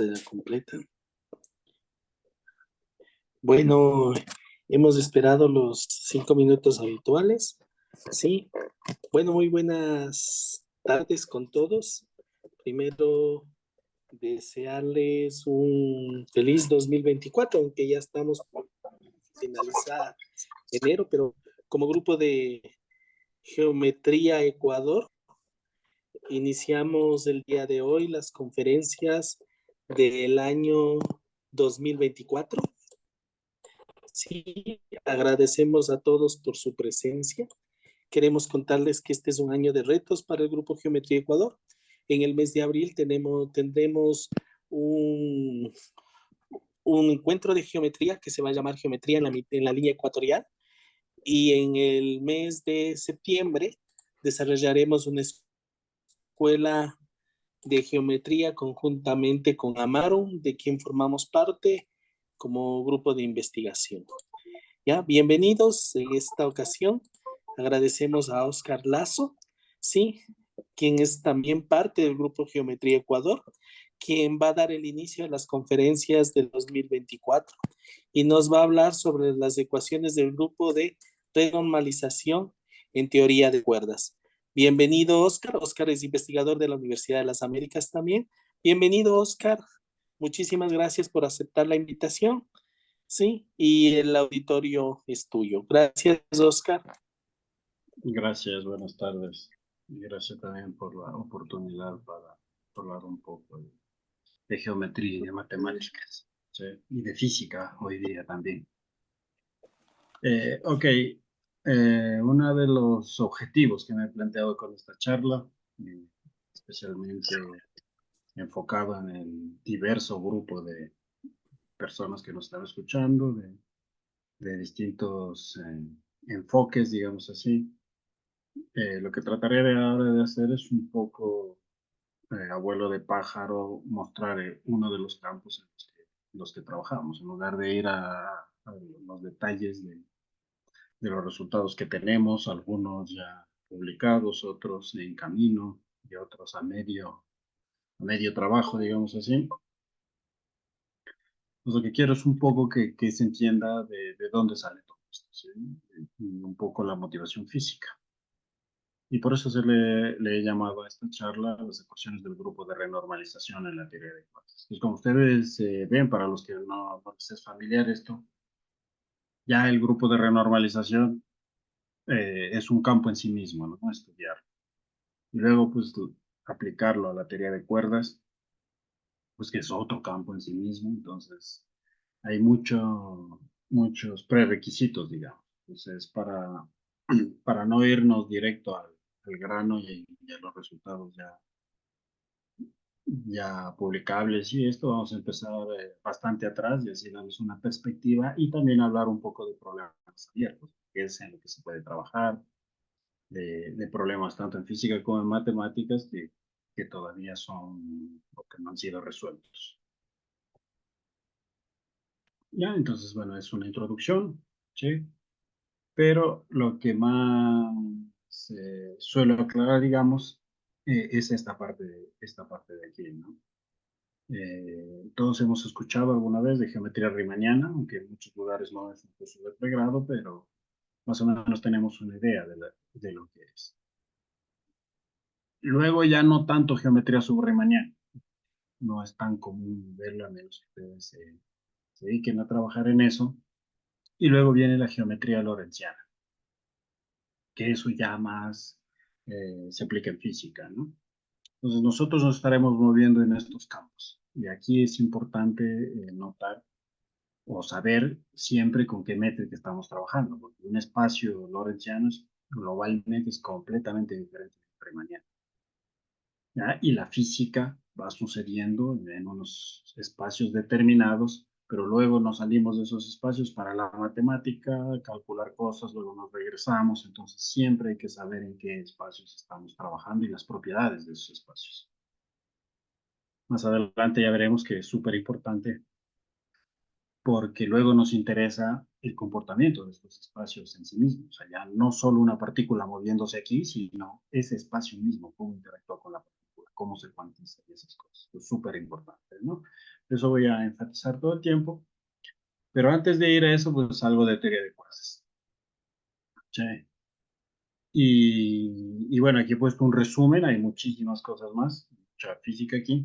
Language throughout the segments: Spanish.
pantalla completa. Bueno, hemos esperado los 5 minutos habituales. Sí, bueno, muy buenas tardes con todos. Primero, desearles un feliz 2024, aunque ya estamos por finalizar enero, pero como grupo de Geometría Ecuador, iniciamos el día de hoy las conferencias del año 2024. Sí, agradecemos a todos por su presencia. Queremos contarles que este es un año de retos para el Grupo Geometría Ecuador. En el mes de abril tendremos un encuentro de geometría que se va a llamar Geometría en la línea ecuatorial. Y en el mes de septiembre desarrollaremos una escuela de geometría conjuntamente con Amaro, de quien formamos parte como grupo de investigación. Ya, bienvenidos en esta ocasión. Agradecemos a Oscar Lazo, sí, quien es también parte del grupo Geometría Ecuador, quien va a dar el inicio a las conferencias del 2024 y nos va a hablar sobre las ecuaciones del grupo de renormalización en teoría de cuerdas. Bienvenido, Oscar. Oscar es investigador de la Universidad de las Américas también. Bienvenido, Oscar. Muchísimas gracias por aceptar la invitación. Sí, y el auditorio es tuyo. Gracias, Oscar. Gracias, buenas tardes. Y gracias también por la oportunidad para hablar un poco de geometría y de matemáticas, ¿sí? Y de física hoy día también. Ok, uno de los objetivos que me he planteado con esta charla, especialmente enfocado en el diverso grupo de personas que nos están escuchando, de distintos enfoques, digamos así. Lo que trataré ahora de hacer es un poco, abuelo de pájaro, mostrar uno de los campos en los que trabajamos, en lugar de ir a los detalles de los resultados que tenemos, algunos ya publicados, otros en camino y otros a medio trabajo, digamos así. Pues lo que quiero es un poco que se entienda de dónde sale todo esto, ¿sí? Y un poco la motivación física. Y por eso le he llamado a esta charla las ecuaciones del grupo de renormalización en la teoría de cuerdas. Pues como ustedes ven, para los que no les es familiar esto, ya el grupo de renormalización es un campo en sí mismo, ¿no? Estudiar. Y luego, pues, aplicarlo a la teoría de cuerdas, pues que es otro campo en sí mismo. Entonces, hay muchos prerequisitos, digamos. Entonces, para no irnos directo al grano y a los resultados ya publicables y esto, vamos a empezar bastante atrás y así darles una perspectiva y también hablar un poco de problemas abiertos, que es en lo que se puede trabajar, de problemas tanto en física como en matemáticas que todavía son o que no han sido resueltos. Ya, entonces, bueno, es una introducción, ¿sí? Pero lo que más suelo aclarar, digamos, es esta parte de aquí, ¿no? Todos hemos escuchado alguna vez de geometría riemanniana, aunque en muchos lugares no es un curso de pregrado, pero más o menos tenemos una idea de lo que es. Luego ya no tanto geometría subriemanniana, no es tan común verla, a menos que ustedes se dediquen a trabajar en eso. Y luego viene la geometría lorentziana, que eso ya más se aplica en física, ¿no? Entonces nosotros nos estaremos moviendo en estos campos. Y aquí es importante notar o saber siempre con qué métrica estamos trabajando, porque un espacio lorentziano globalmente es completamente diferente de riemanniano, ¿ya? Y la física va sucediendo en unos espacios determinados, pero luego nos salimos de esos espacios para la matemática, calcular cosas, luego nos regresamos, entonces siempre hay que saber en qué espacios estamos trabajando y las propiedades de esos espacios. Más adelante ya veremos que es súper importante porque luego nos interesa el comportamiento de estos espacios en sí mismos. O sea, ya no solo una partícula moviéndose aquí, sino ese espacio mismo, cómo interactúa con la partícula, cómo se cuantiza y esas cosas. Es súper importante, ¿no? Eso voy a enfatizar todo el tiempo. Pero antes de ir a eso, pues algo de teoría de cuerdas. Sí. Y bueno, aquí he puesto un resumen, hay muchísimas cosas más, mucha física aquí,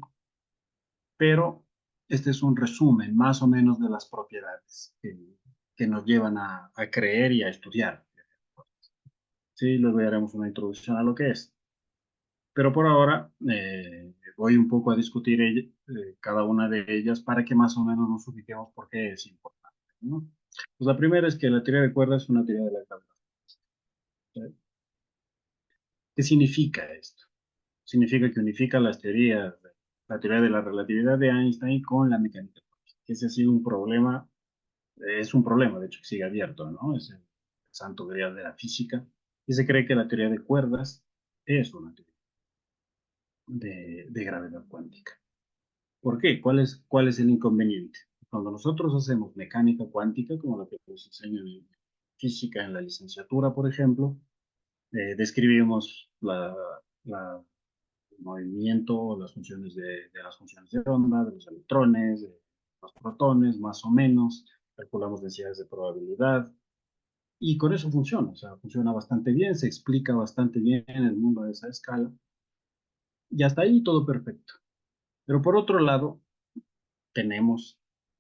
pero este es un resumen más o menos de las propiedades que nos llevan a creer y a estudiar. Sí, luego ya haremos una introducción a lo que es. Pero por ahora voy un poco a discutir cada una de ellas para que más o menos nos ubiquemos por qué es importante, ¿no? Pues la primera es que la teoría de cuerdas es una teoría de la gravedad. ¿Sí? ¿Qué significa esto? Significa que unifica las teorías, la teoría de la relatividad de Einstein con la mecánica cuántica. Ese ha sido un problema, es un problema, de hecho, que sigue abierto, ¿no? Es el santo grial de la física. Y se cree que la teoría de cuerdas es una teoría de gravedad cuántica. ¿Por qué? Cuál es el inconveniente? Cuando nosotros hacemos mecánica cuántica, como lo que nos enseñan en física en la licenciatura, por ejemplo, describimos el movimiento, las funciones de las funciones de onda, de los electrones, de los protones, más o menos, calculamos densidades de probabilidad, y con eso funciona, o sea, funciona bastante bien, se explica bastante bien en el mundo de esa escala, y hasta ahí todo perfecto. Pero por otro lado, tenemos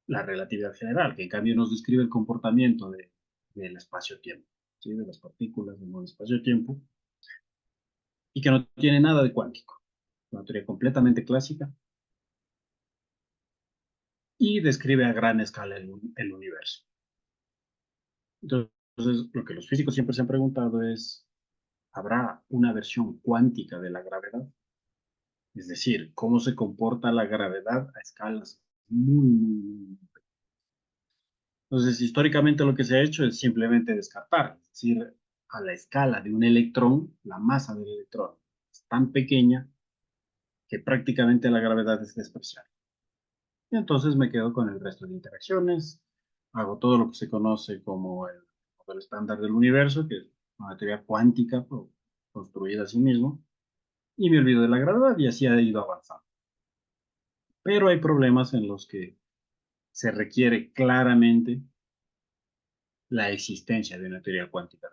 la relatividad general, que en cambio nos describe el comportamiento del espacio-tiempo, ¿sí? De las partículas en el espacio-tiempo, y que no tiene nada de cuántico. Una teoría completamente clásica y describe a gran escala el universo. Entonces, lo que los físicos siempre se han preguntado es, ¿habrá una versión cuántica de la gravedad? Es decir, ¿cómo se comporta la gravedad a escalas muy. Entonces, históricamente lo que se ha hecho es simplemente descartar, es decir, a la escala de un electrón, la masa del electrón es tan pequeña que prácticamente la gravedad es despreciable. Y entonces me quedo con el resto de interacciones, hago todo lo que se conoce como el modelo estándar del universo, que es una teoría cuántica construida a sí mismo, y me olvido de la gravedad y así ha ido avanzando. Pero hay problemas en los que se requiere claramente la existencia de una teoría cuántica,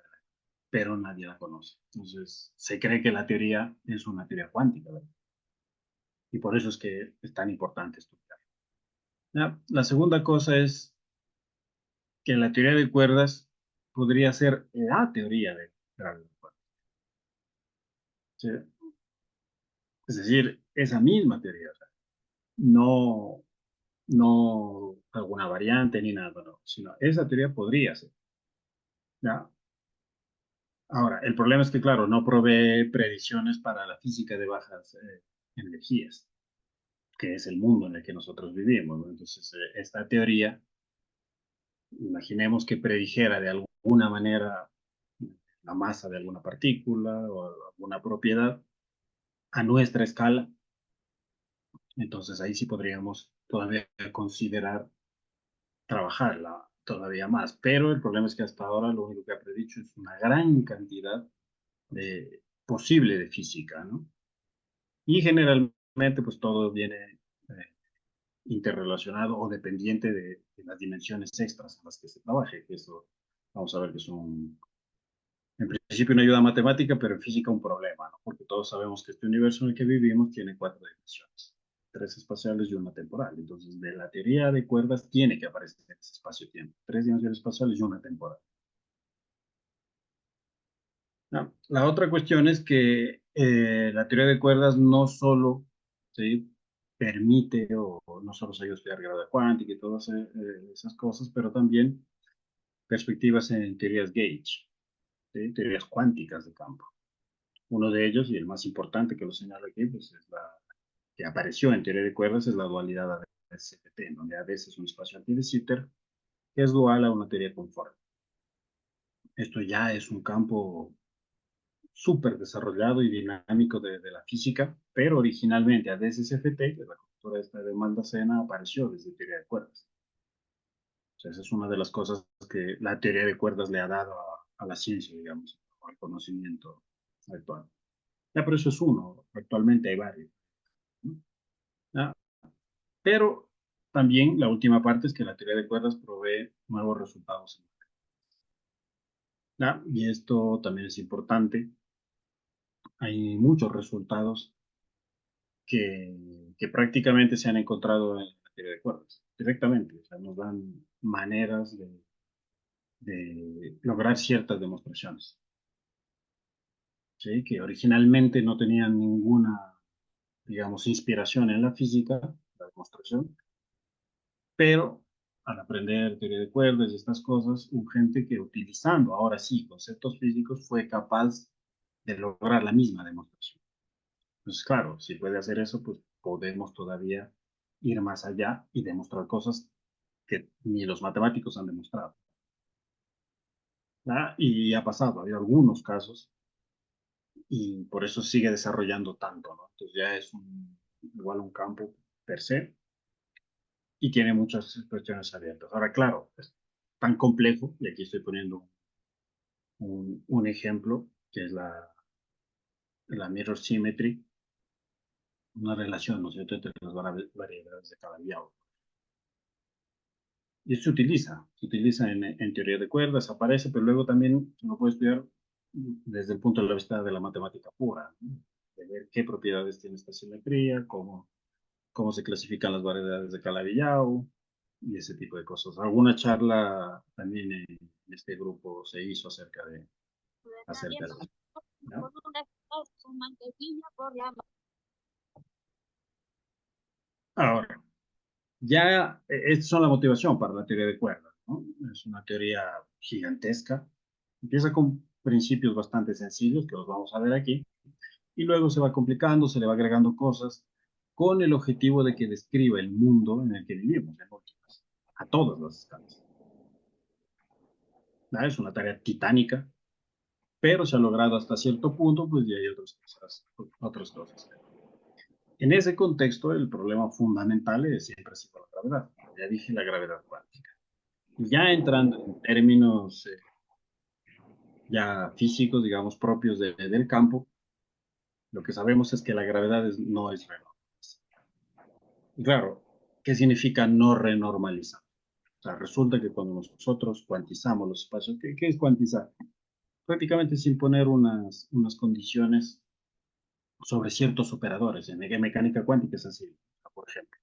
pero nadie la conoce. Entonces, se cree que la teoría es una teoría cuántica, ¿verdad? Y por eso es que es tan importante estudiar. La segunda cosa es que la teoría de cuerdas podría ser la teoría de gravedad cuántica. ¿Sí? Es decir, esa misma teoría, o sea, no, no alguna variante ni nada, no, sino esa teoría podría ser. ¿Ya? Ahora, el problema es que, claro, no provee predicciones para la física de bajas energías, que es el mundo en el que nosotros vivimos, ¿no? Entonces, esta teoría, imaginemos que predijera de alguna manera la masa de alguna partícula o alguna propiedad a nuestra escala, entonces ahí sí podríamos todavía considerar trabajarla todavía más. Pero el problema es que hasta ahora lo único que ha predicho es una gran cantidad posible de física, ¿no? Y generalmente pues todo viene interrelacionado o dependiente de las dimensiones extras en las que se trabaje, que eso vamos a ver que son en principio una ayuda matemática, pero en física un problema, ¿no? Porque todos sabemos que este universo en el que vivimos tiene 4 dimensiones, 3 espaciales y una temporal. Entonces, de la teoría de cuerdas tiene que aparecer ese espacio-tiempo, 3 dimensiones espaciales y una temporal. No, la otra cuestión es que la teoría de cuerdas no solo, ¿sí?, permite o no solo se ayuda a estudiar gravedad cuántica y todas esas cosas, pero también perspectivas en teorías gauge, ¿sí?, teorías cuánticas de campo. Uno de ellos, y el más importante que lo señalo aquí, pues es la que apareció en teoría de cuerdas, es la dualidad AD-CFT, donde AD es un espacio anti de Sitter, que es dual a una teoría conforme. Esto ya es un campo súper desarrollado y dinámico de la física, pero originalmente AD-CFT, que es la conjuntura esta de Maldacena, apareció desde teoría de cuerdas. O sea, esa es una de las cosas que la teoría de cuerdas le ha dado a la ciencia, digamos, al conocimiento actual. Ya, pero eso es uno, actualmente hay varios. ¿ya? Pero también la última parte es que la teoría de cuerdas provee nuevos resultados, ¿ya? Y esto también es importante. Hay muchos resultados que prácticamente se han encontrado en la teoría de cuerdas, directamente. O sea, nos dan maneras de lograr ciertas demostraciones, ¿sí? Que originalmente no tenían ninguna, digamos, inspiración en la física, la demostración, pero al aprender teoría de cuerdas y estas cosas, hubo gente que utilizando ahora sí conceptos físicos fue capaz de lograr la misma demostración. Pues claro, si puede hacer eso, pues podemos todavía ir más allá y demostrar cosas que ni los matemáticos han demostrado. ¿Ah? Y ha pasado, hay algunos casos y por eso sigue desarrollando tanto, ¿no? Entonces ya es igual un campo per se y tiene muchas cuestiones abiertas. Ahora, claro, es tan complejo, y aquí estoy poniendo un ejemplo, que es la mirror symmetry, una relación, ¿no es cierto?, entre las variedades de cada diálogo. Y se utiliza en teoría de cuerdas, aparece, pero luego también se lo puede estudiar desde el punto de vista de la matemática pura, ¿no? De ver qué propiedades tiene esta simetría, cómo se clasifican las variedades de Calabi-Yau y ese tipo de cosas. Alguna charla también en este grupo se hizo acerca de eso, ¿no? Ahora, ya estas son la motivación para la teoría de cuerdas, ¿no? Es una teoría gigantesca. Empieza con principios bastante sencillos, que los vamos a ver aquí, y luego se va complicando, se le va agregando cosas, con el objetivo de que describa el mundo en el que vivimos, en últimas, a todas las escalas. ¿No? Es una tarea titánica, pero se ha logrado hasta cierto punto, pues ya hay otras cosas. En ese contexto, el problema fundamental es siempre ha sido la gravedad. Ya dije la gravedad cuántica. Ya entrando en términos ya físicos, digamos, propios del campo, lo que sabemos es que la gravedad no es renormalizable. Y claro, ¿qué significa no renormalizar? O sea, resulta que cuando nosotros cuantizamos los espacios, ¿qué es cuantizar? Prácticamente es imponer unas condiciones sobre ciertos operadores. En mecánica cuántica es así. Por ejemplo,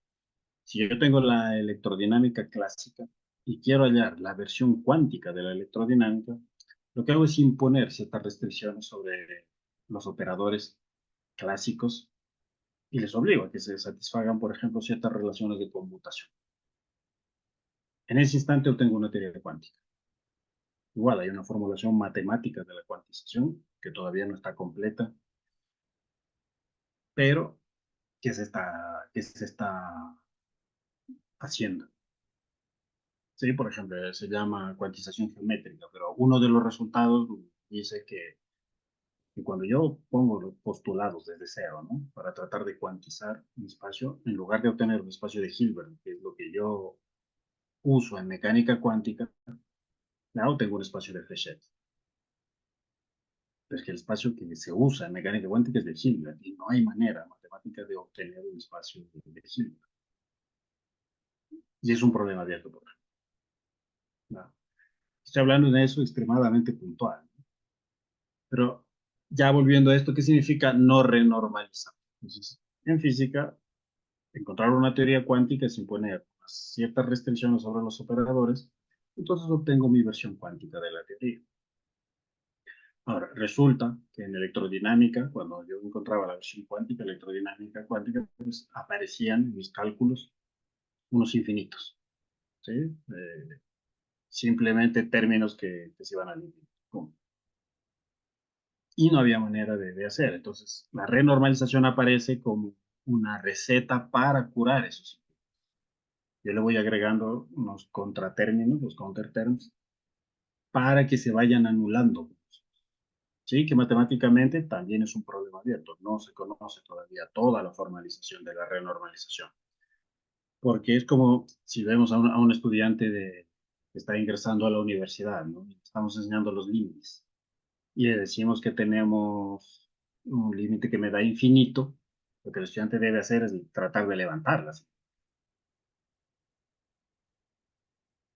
si yo tengo la electrodinámica clásica y quiero hallar la versión cuántica de la electrodinámica, lo que hago es imponer ciertas restricciones sobre los operadores clásicos y les obligo a que se satisfagan, por ejemplo, ciertas relaciones de conmutación. En ese instante obtengo una teoría cuántica. Igual hay una formulación matemática de la cuantización que todavía no está completa, pero que se está haciendo. Sí, por ejemplo, se llama cuantización geométrica, pero uno de los resultados dice que cuando yo pongo los postulados desde cero, ¿no? Para tratar de cuantizar un espacio, en lugar de obtener un espacio de Hilbert, que es lo que yo uso en mecánica cuántica, now tengo un espacio de Fréchet. Pero es que el espacio que se usa en mecánica cuántica es de Hilbert y no hay manera matemática de obtener un espacio de Hilbert. Y es un problema abierto, por ejemplo, ¿no? Estoy hablando de eso extremadamente puntual, ¿no? Pero ya volviendo a esto, ¿qué significa no renormalizar? Entonces, en física, encontrar una teoría cuántica sin poner ciertas restricciones sobre los operadores, entonces obtengo mi versión cuántica de la teoría. Ahora, resulta que en electrodinámica, cuando yo encontraba la versión cuántica, electrodinámica cuántica, pues aparecían en mis cálculos unos infinitos, ¿sí? Simplemente términos que se iban al infinito. Y no había manera de hacer. Entonces, la renormalización aparece como una receta para curar esos. Yo le voy agregando unos contratérminos, los counterterms, para que se vayan anulando. Sí, que matemáticamente también es un problema abierto. No se conoce todavía toda la formalización de la renormalización. Porque es como si vemos a un estudiante que está ingresando a la universidad, ¿no? Estamos enseñando los límites. Y le decimos que tenemos un límite que me da infinito, Lo que el estudiante debe hacer es tratar de levantarlas.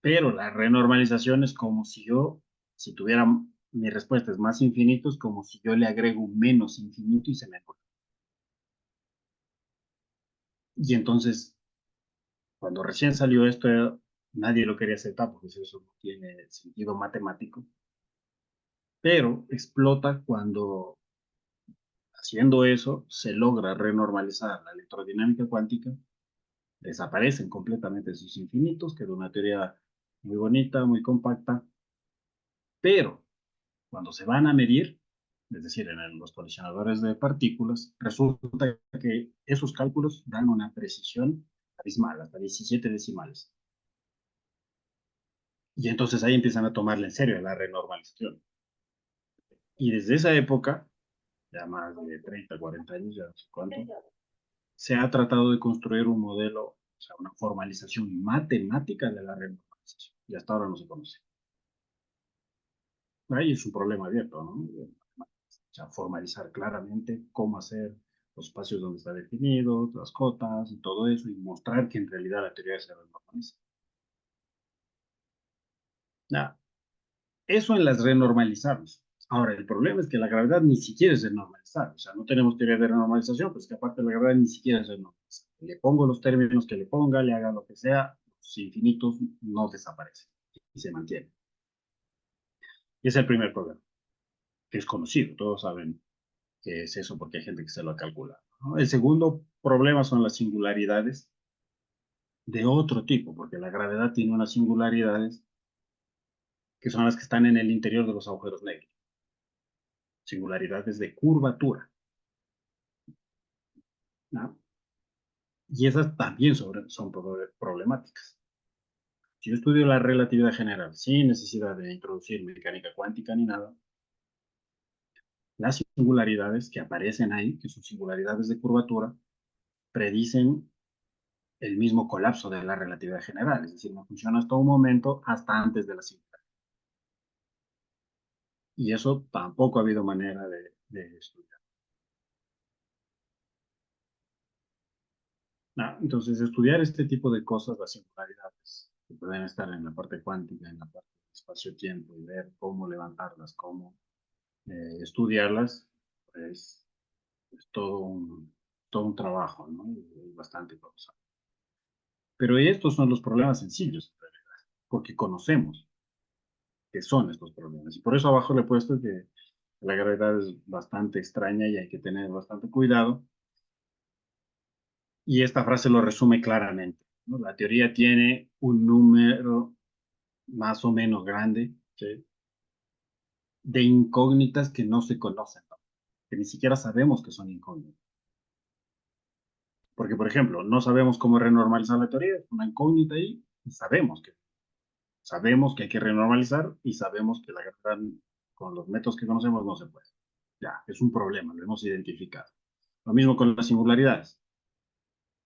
Pero la renormalización es como si yo, si tuviera mi respuesta es más infinito, es como si yo le agrego menos infinito y se me corta. Y entonces, cuando recién salió esto, nadie lo quería aceptar porque eso no tiene sentido matemático. Pero explota cuando, haciendo eso, se logra renormalizar la electrodinámica cuántica, desaparecen completamente esos infinitos, que era una teoría muy bonita, muy compacta, pero cuando se van a medir, es decir, en los colisionadores de partículas, resulta que esos cálculos dan una precisión abismal, hasta 17 decimales. Y entonces ahí empiezan a tomarle en serio la renormalización. Y desde esa época, ya más de 30, 40 años, ya no sé cuánto, se ha tratado de construir un modelo, o sea, una formalización matemática de la renormalización. Y hasta ahora no se conoce. Ahí es un problema abierto, ¿no? O sea, formalizar claramente cómo hacer los espacios donde está definido, las cotas y todo eso, y mostrar que en realidad la teoría se renormaliza. Nada, eso en las renormalizables. Ahora, el problema es que la gravedad ni siquiera es renormalizable. O sea, no tenemos teoría de renormalización, pues que aparte la gravedad ni siquiera es renormalizable. Le pongo los términos que le ponga, le haga lo que sea, los infinitos no desaparecen y se mantienen. Y ese es el primer problema, que es conocido, todos saben qué es eso porque hay gente que se lo ha calculado, ¿no? El segundo problema son las singularidades de otro tipo, porque la gravedad tiene unas singularidades que son las que están en el interior de los agujeros negros, singularidades de curvatura, ¿no? Y esas también son problemáticas. Si yo estudio la relatividad general sin necesidad de introducir mecánica cuántica ni nada, las singularidades que aparecen ahí, que son singularidades de curvatura, predicen el mismo colapso de la relatividad general, es decir, no funciona hasta un momento, hasta antes de la singularidad. Y eso tampoco ha habido manera de estudiar. Entonces, estudiar este tipo de cosas, las singularidades, que pueden estar en la parte cuántica, en la parte de espacio-tiempo, y ver cómo levantarlas, cómo estudiarlas, pues es todo un trabajo, ¿no? Y bastante cosa. Pero estos son los problemas sencillos, porque conocemos qué son estos problemas. Y por eso abajo le he puesto que la gravedad es bastante extraña y hay que tener bastante cuidado. Y esta frase lo resume claramente, ¿no? La teoría tiene un número más o menos grande, ¿sí?, de incógnitas que no se conocen, ¿no?, que ni siquiera sabemos que son incógnitas. Porque, por ejemplo, no sabemos cómo renormalizar la teoría, es una incógnita ahí, y sabemos que hay que renormalizar y sabemos que la gravedad con los métodos que conocemos no se puede. Ya, es un problema, lo hemos identificado. Lo mismo con las singularidades.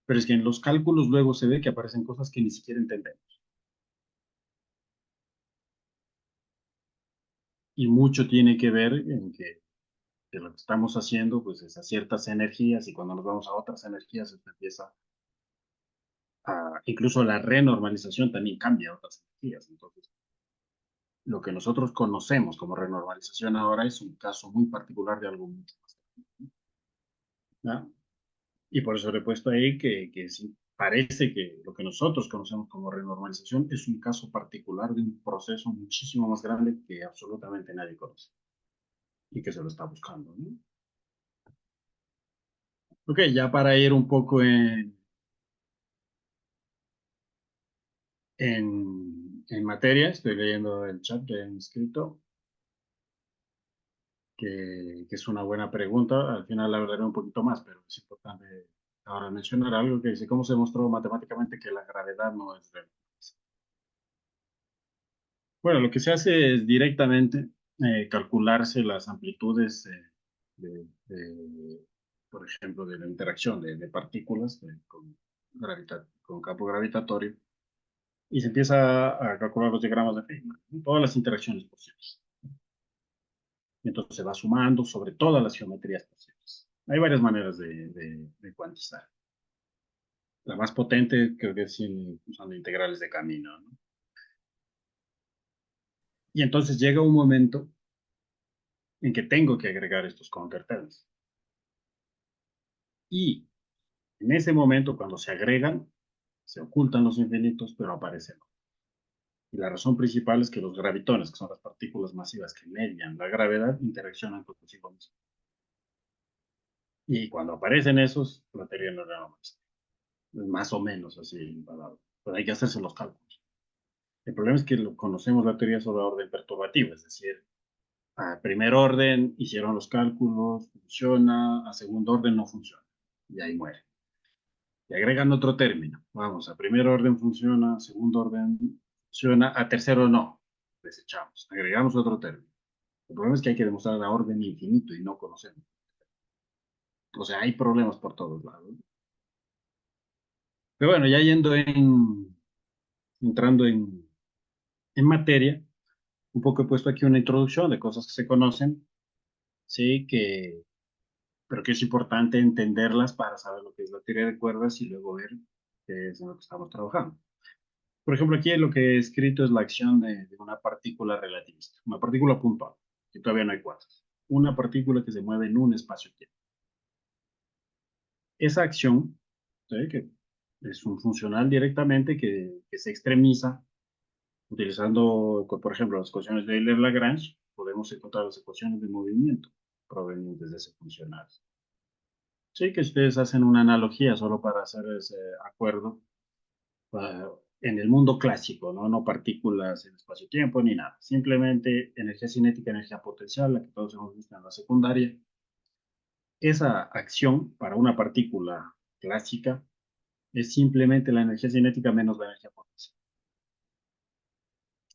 Pero es que en los cálculos luego se ve que aparecen cosas que ni siquiera entendemos. Y mucho tiene que ver en que lo que estamos haciendo pues es a ciertas energías y cuando nos vamos a otras energías se empieza a, incluso la renormalización también cambia a otras energías. Entonces, lo que nosotros conocemos como renormalización ahora es un caso muy particular de algo mucho más grande, ¿no? Y por eso le he puesto ahí que sí, parece que lo que nosotros conocemos como renormalización es un caso particular de un proceso muchísimo más grande que absolutamente nadie conoce y que se lo está buscando, ¿no? Ok, ya para ir un poco en materia, estoy leyendo el chat que han escrito, que es una buena pregunta. Al final hablaré un poquito más, pero es importante ahora mencionar algo que dice, ¿cómo se demostró matemáticamente que la gravedad no es real? Bueno, lo que se hace es directamente calcularse las amplitudes por ejemplo, de la interacción de partículas con campo gravitatorio y se empieza a calcular los diagramas de Feynman, ¿no?, todas las interacciones posibles. Y entonces se va sumando sobre todas las geometrías posibles. Hay varias maneras de cuantizar. La más potente creo que es usando integrales de camino, ¿no? Y entonces llega un momento en que tengo que agregar estos counter terms. Y en ese momento, cuando se agregan, se ocultan los infinitos, pero aparecen. Y la razón principal es que los gravitones, que son las partículas masivas que median la gravedad, interaccionan consigo mismos. Y cuando aparecen esos, la teoría no era más. Más o menos así, pero hay que hacerse los cálculos. El problema es que conocemos la teoría sobre orden perturbativa, es decir, a primer orden hicieron los cálculos, funciona, a segundo orden no funciona, y ahí muere. Y agregan otro término, vamos, a primer orden funciona, a segundo orden funciona, a tercero no, desechamos, agregamos otro término. El problema es que hay que demostrar la orden infinito y no conocemos. O sea, hay problemas por todos lados. Pero bueno, ya entrando en materia, un poco he puesto aquí una introducción de cosas que se conocen, sí, pero que es importante entenderlas para saber lo que es la teoría de cuerdas y luego ver qué es en lo que estamos trabajando. Por ejemplo, aquí lo que he escrito es la acción de una partícula relativista, una partícula puntual, que todavía no hay cuantas. Una partícula que se mueve en un espacio-tiempo. Esa acción, ¿sí?, que es un funcional directamente que se extremiza utilizando, por ejemplo, las ecuaciones de Euler-Lagrange, podemos encontrar las ecuaciones de movimiento provenientes de ese funcional. Sí, que ustedes hacen una analogía solo para hacer ese acuerdo en el mundo clásico, ¿no? No partículas en espacio-tiempo ni nada. Simplemente energía cinética, energía potencial, la que todos hemos visto en la secundaria. Esa acción para una partícula clásica es simplemente la energía cinética menos la energía potencial.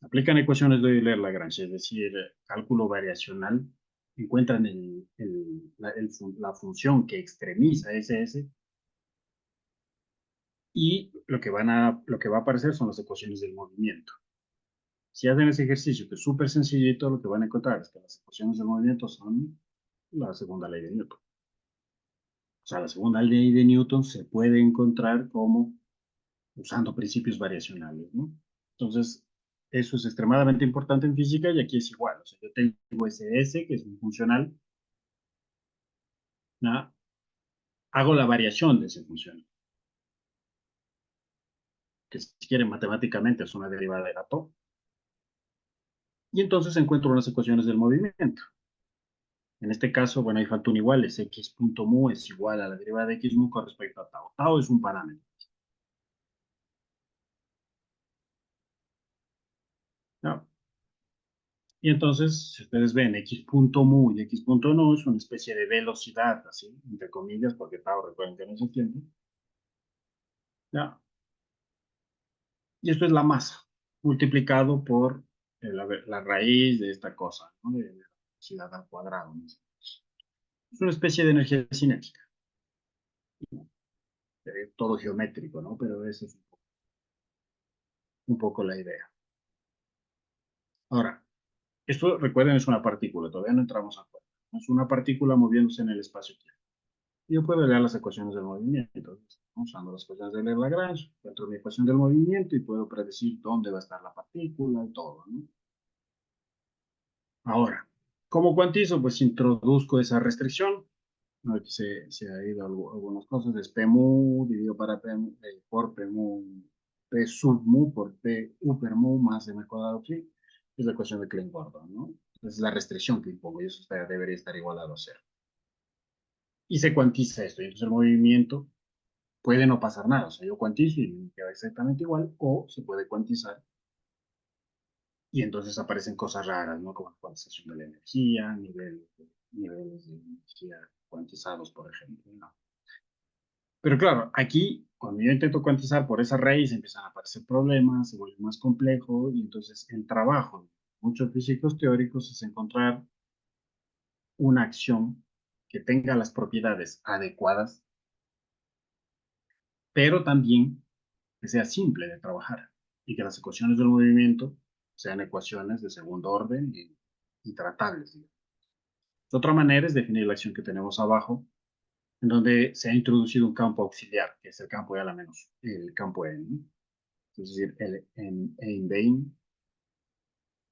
Aplican ecuaciones de Euler-Lagrange, es decir, cálculo variacional, encuentran la función que extremiza SS y lo que va a aparecer son las ecuaciones del movimiento. Si hacen ese ejercicio, que es súper sencillito, lo que van a encontrar es que las ecuaciones del movimiento son la segunda ley de Newton. O sea, la segunda ley de Newton se puede encontrar como usando principios variacionales, ¿no? Entonces, eso es extremadamente importante en física y aquí es igual. O sea, yo tengo SS, que es un funcional, ¿no? Hago la variación de ese funcional, que si quieren matemáticamente es una derivada de la TO, y entonces encuentro unas ecuaciones del movimiento. En este caso, bueno, ahí falta un igual, es x punto mu es igual a la derivada de x mu con respecto a tau. Tau es un parámetro, ¿no? Y entonces, si ustedes ven x punto mu y x punto no, es una especie de velocidad, así, entre comillas, porque tau, recuerden que no es el tiempo, ¿no? Y esto es la masa, multiplicado por la raíz de esta cosa, ¿no? De la velocidad al cuadrado, ¿no? Es una especie de energía cinética, todo geométrico, ¿no? Pero esa es un poco la idea. Ahora, esto, recuerden, es una partícula, todavía no entramos a cuenta. Es una partícula moviéndose en el espacio-tiempo. Yo puedo leer las ecuaciones del movimiento, entonces, usando las ecuaciones de Euler-Lagrange, encuentro mi ecuación del movimiento y puedo predecir dónde va a estar la partícula y todo, ¿no? Ahora, ¿cómo cuantizo? Pues introduzco esa restricción. Aquí se ha ido algunas cosas, es P mu dividido por P mu, P sub mu por P u per mu más m cuadrado phi, es la ecuación de Klein-Gordon, ¿no? Es la restricción que impongo y eso debería estar igualado a cero. Y se cuantiza esto, y entonces el movimiento puede no pasar nada, o sea, yo cuantizo y queda exactamente igual, o se puede cuantizar y entonces aparecen cosas raras, ¿no? Como la cuantización de la energía, niveles de energía cuantizados, por ejemplo, ¿no? Pero claro, aquí, cuando yo intento cuantizar por esa raíz, empiezan a aparecer problemas, se vuelve más complejo, y entonces el trabajo de muchos físicos teóricos es encontrar una acción que tenga las propiedades adecuadas, pero también que sea simple de trabajar y que las ecuaciones del movimiento sean ecuaciones de segundo orden y tratables, digamos. Otra manera es definir la acción que tenemos abajo en donde se ha introducido un campo auxiliar, que es el campo E menos, el campo E, ¿no? Es decir, el en Bain,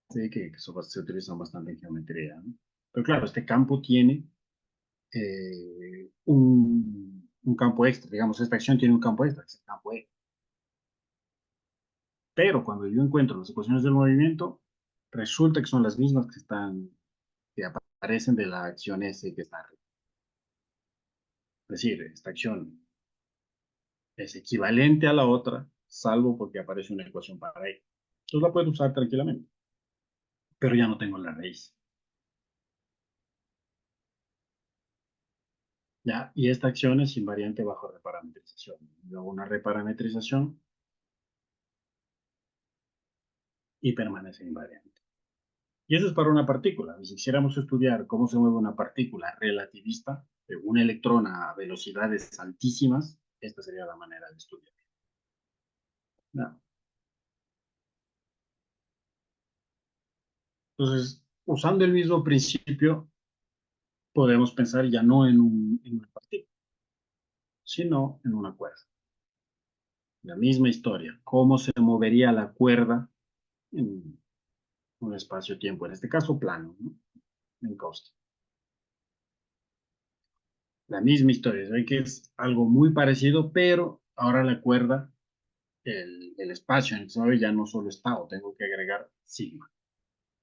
sí, que eso se utiliza bastante en geometría, ¿no? Pero claro, este campo tiene un campo extra, digamos, esta acción tiene un campo extra, que es el campo E. Pero cuando yo encuentro las ecuaciones del movimiento, resulta que son las mismas que aparecen de la acción S que está arriba. Es decir, esta acción es equivalente a la otra, salvo porque aparece una ecuación para ella. Entonces la puedo usar tranquilamente, pero ya no tengo la raíz. ¿Ya? Y esta acción es invariante bajo reparametrización. Yo hago una reparametrización y permanece invariante. Y eso es para una partícula. Y si quisiéramos estudiar cómo se mueve una partícula relativista, de un electrón a velocidades altísimas, esta sería la manera de estudiar. ¿Ya? Entonces, usando el mismo principio, podemos pensar ya no en una partícula, sino en una cuerda. La misma historia, cómo se movería la cuerda en un espacio-tiempo, en este caso plano, ¿no? En costa. La misma historia, se ve que es algo muy parecido, pero ahora la cuerda, el espacio en el que se mueve ya no solo está, o tengo que agregar sigma.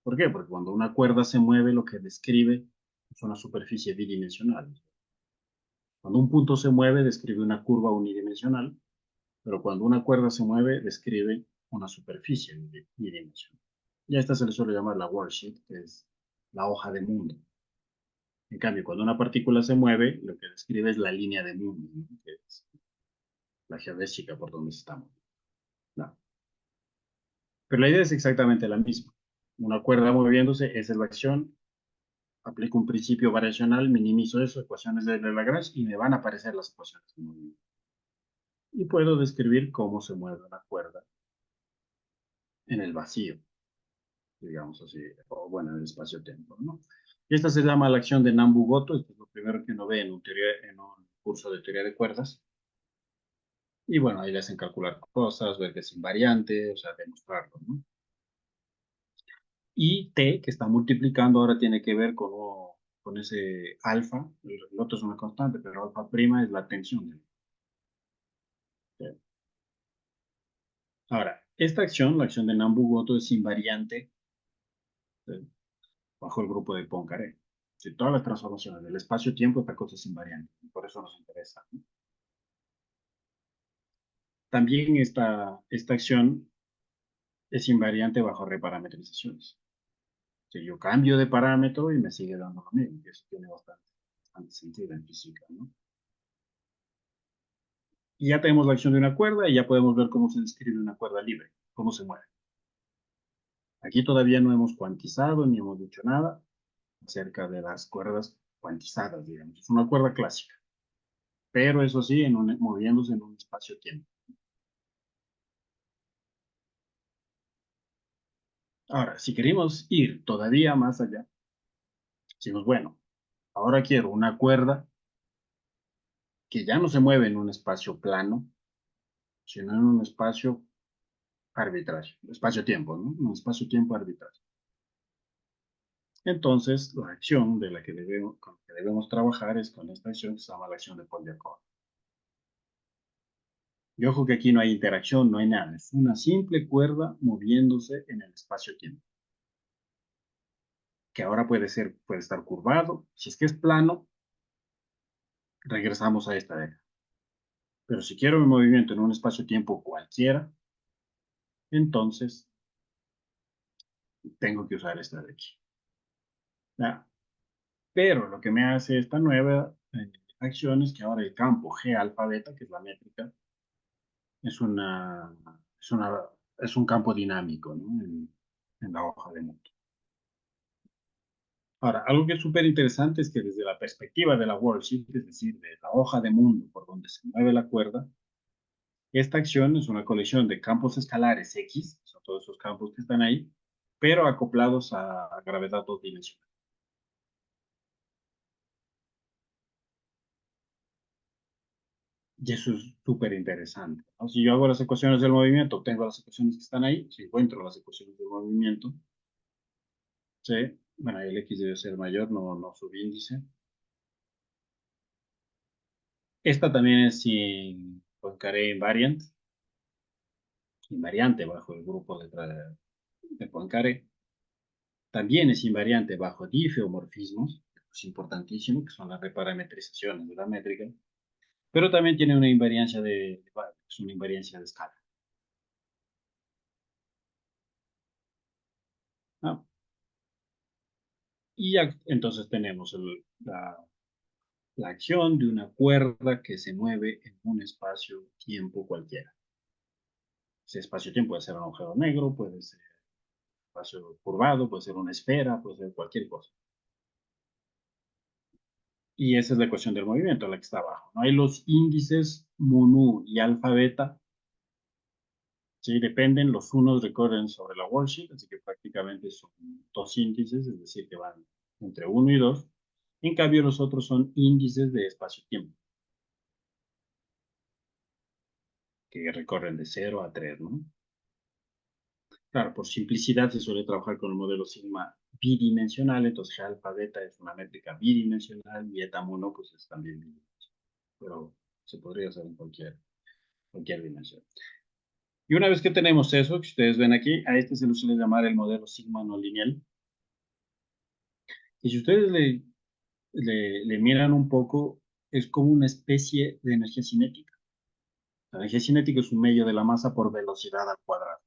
¿Por qué? Porque cuando una cuerda se mueve, lo que describe es una superficie bidimensional. Cuando un punto se mueve, describe una curva unidimensional, pero cuando una cuerda se mueve, describe una superficie bidimensional. Y a esta se le suele llamar la worldsheet, que es la hoja de mundo. En cambio, cuando una partícula se mueve, lo que describe es la línea de mundo, ¿no? Que es la geodésica por donde estamos. No. Pero la idea es exactamente la misma. Una cuerda moviéndose, esa es la acción. Aplico un principio variacional, minimizo eso, ecuaciones de Lagrange, y me van a aparecer las ecuaciones de movimiento. Y puedo describir cómo se mueve una cuerda en el vacío, digamos así, o bueno, en el espacio-tiempo, ¿no? Y esta se llama la acción de Nambu-Goto, esto es lo primero que uno ve en en un curso de teoría de cuerdas. Y bueno, ahí le hacen calcular cosas, ver que es invariante, o sea, demostrarlo, ¿no? Y T, que está multiplicando, ahora tiene que ver con ese alfa, el otro es una constante, pero alfa prima es la tensión. Ahora, esta acción, la acción de Nambu-Goto, es invariante eh, bajo el grupo de Poincaré. Si todas las transformaciones del espacio-tiempo, esta cosa es invariante, y por eso nos interesa, ¿no? También esta acción es invariante bajo reparametrizaciones. Si yo cambio de parámetro y me sigue dando lo mismo, que eso tiene bastante sentido en física, ¿no? Y ya tenemos la acción de una cuerda y ya podemos ver cómo se describe una cuerda libre, cómo se mueve. Aquí todavía no hemos cuantizado ni hemos dicho nada acerca de las cuerdas cuantizadas, digamos. Es una cuerda clásica, pero eso sí, moviéndose en un espacio-tiempo. Ahora, si queremos ir todavía más allá, decimos, bueno, ahora quiero una cuerda que ya no se mueve en un espacio plano, sino en un espacio arbitrario, espacio-tiempo, ¿no? Un espacio-tiempo arbitrario. Entonces, la acción con la que debemos trabajar es con esta acción que se llama la acción de Polyakov. Y ojo que aquí no hay interacción, no hay nada, es una simple cuerda moviéndose en el espacio-tiempo. Que ahora puede estar curvado, si es que es plano, regresamos a esta de acá. Pero si quiero mi movimiento en un espacio-tiempo cualquiera, entonces tengo que usar esta de aquí. ¿Ya? Pero lo que me hace esta nueva acción es que ahora el campo G alfa beta, que es la métrica, es una, es una, es un campo dinámico, ¿no? En la hoja de mundo. Ahora, algo que es súper interesante es que desde la perspectiva de la worldsheet, es decir, de la hoja de mundo por donde se mueve la cuerda, esta acción es una colección de campos escalares X, son todos esos campos que están ahí, pero acoplados a gravedad dos dimensional. Y eso es súper interesante, ¿no? Si yo hago las ecuaciones del movimiento, obtengo las ecuaciones que están ahí. Si encuentro las ecuaciones del movimiento, ¿sí? Bueno, el X debe ser mayor, no subíndice. Esta también es sin Poincaré invariante bajo el grupo de Poincaré. También es invariante bajo difeomorfismos, es importantísimo, que son las reparametrizaciones de la métrica, pero también tiene una invariancia es una invariancia de escala. ¿No? Y ya, entonces tenemos la acción de una cuerda que se mueve en un espacio-tiempo cualquiera. Ese espacio-tiempo puede ser un agujero negro, puede ser un espacio curvado, puede ser una esfera, puede ser cualquier cosa. Y esa es la ecuación del movimiento, la que está abajo. ¿No? Hay los índices mu nu y alfa beta. Sí, dependen, los unos recorren sobre la worldsheet, así que prácticamente son dos índices, es decir, que van entre 1 y 2. En cambio, los otros son índices de espacio-tiempo, que recorren de 0 a 3, ¿no? Claro, por simplicidad se suele trabajar con el modelo sigma bidimensional, entonces alfa beta es una métrica bidimensional y eta mono pues es también bidimensional, pero se podría hacer en cualquier dimensión. Y una vez que tenemos eso, que ustedes ven aquí, a este se le suele llamar el modelo sigma no lineal. Y si ustedes le miran un poco, es como una especie de energía cinética. La energía cinética es un medio de la masa por velocidad al cuadrado.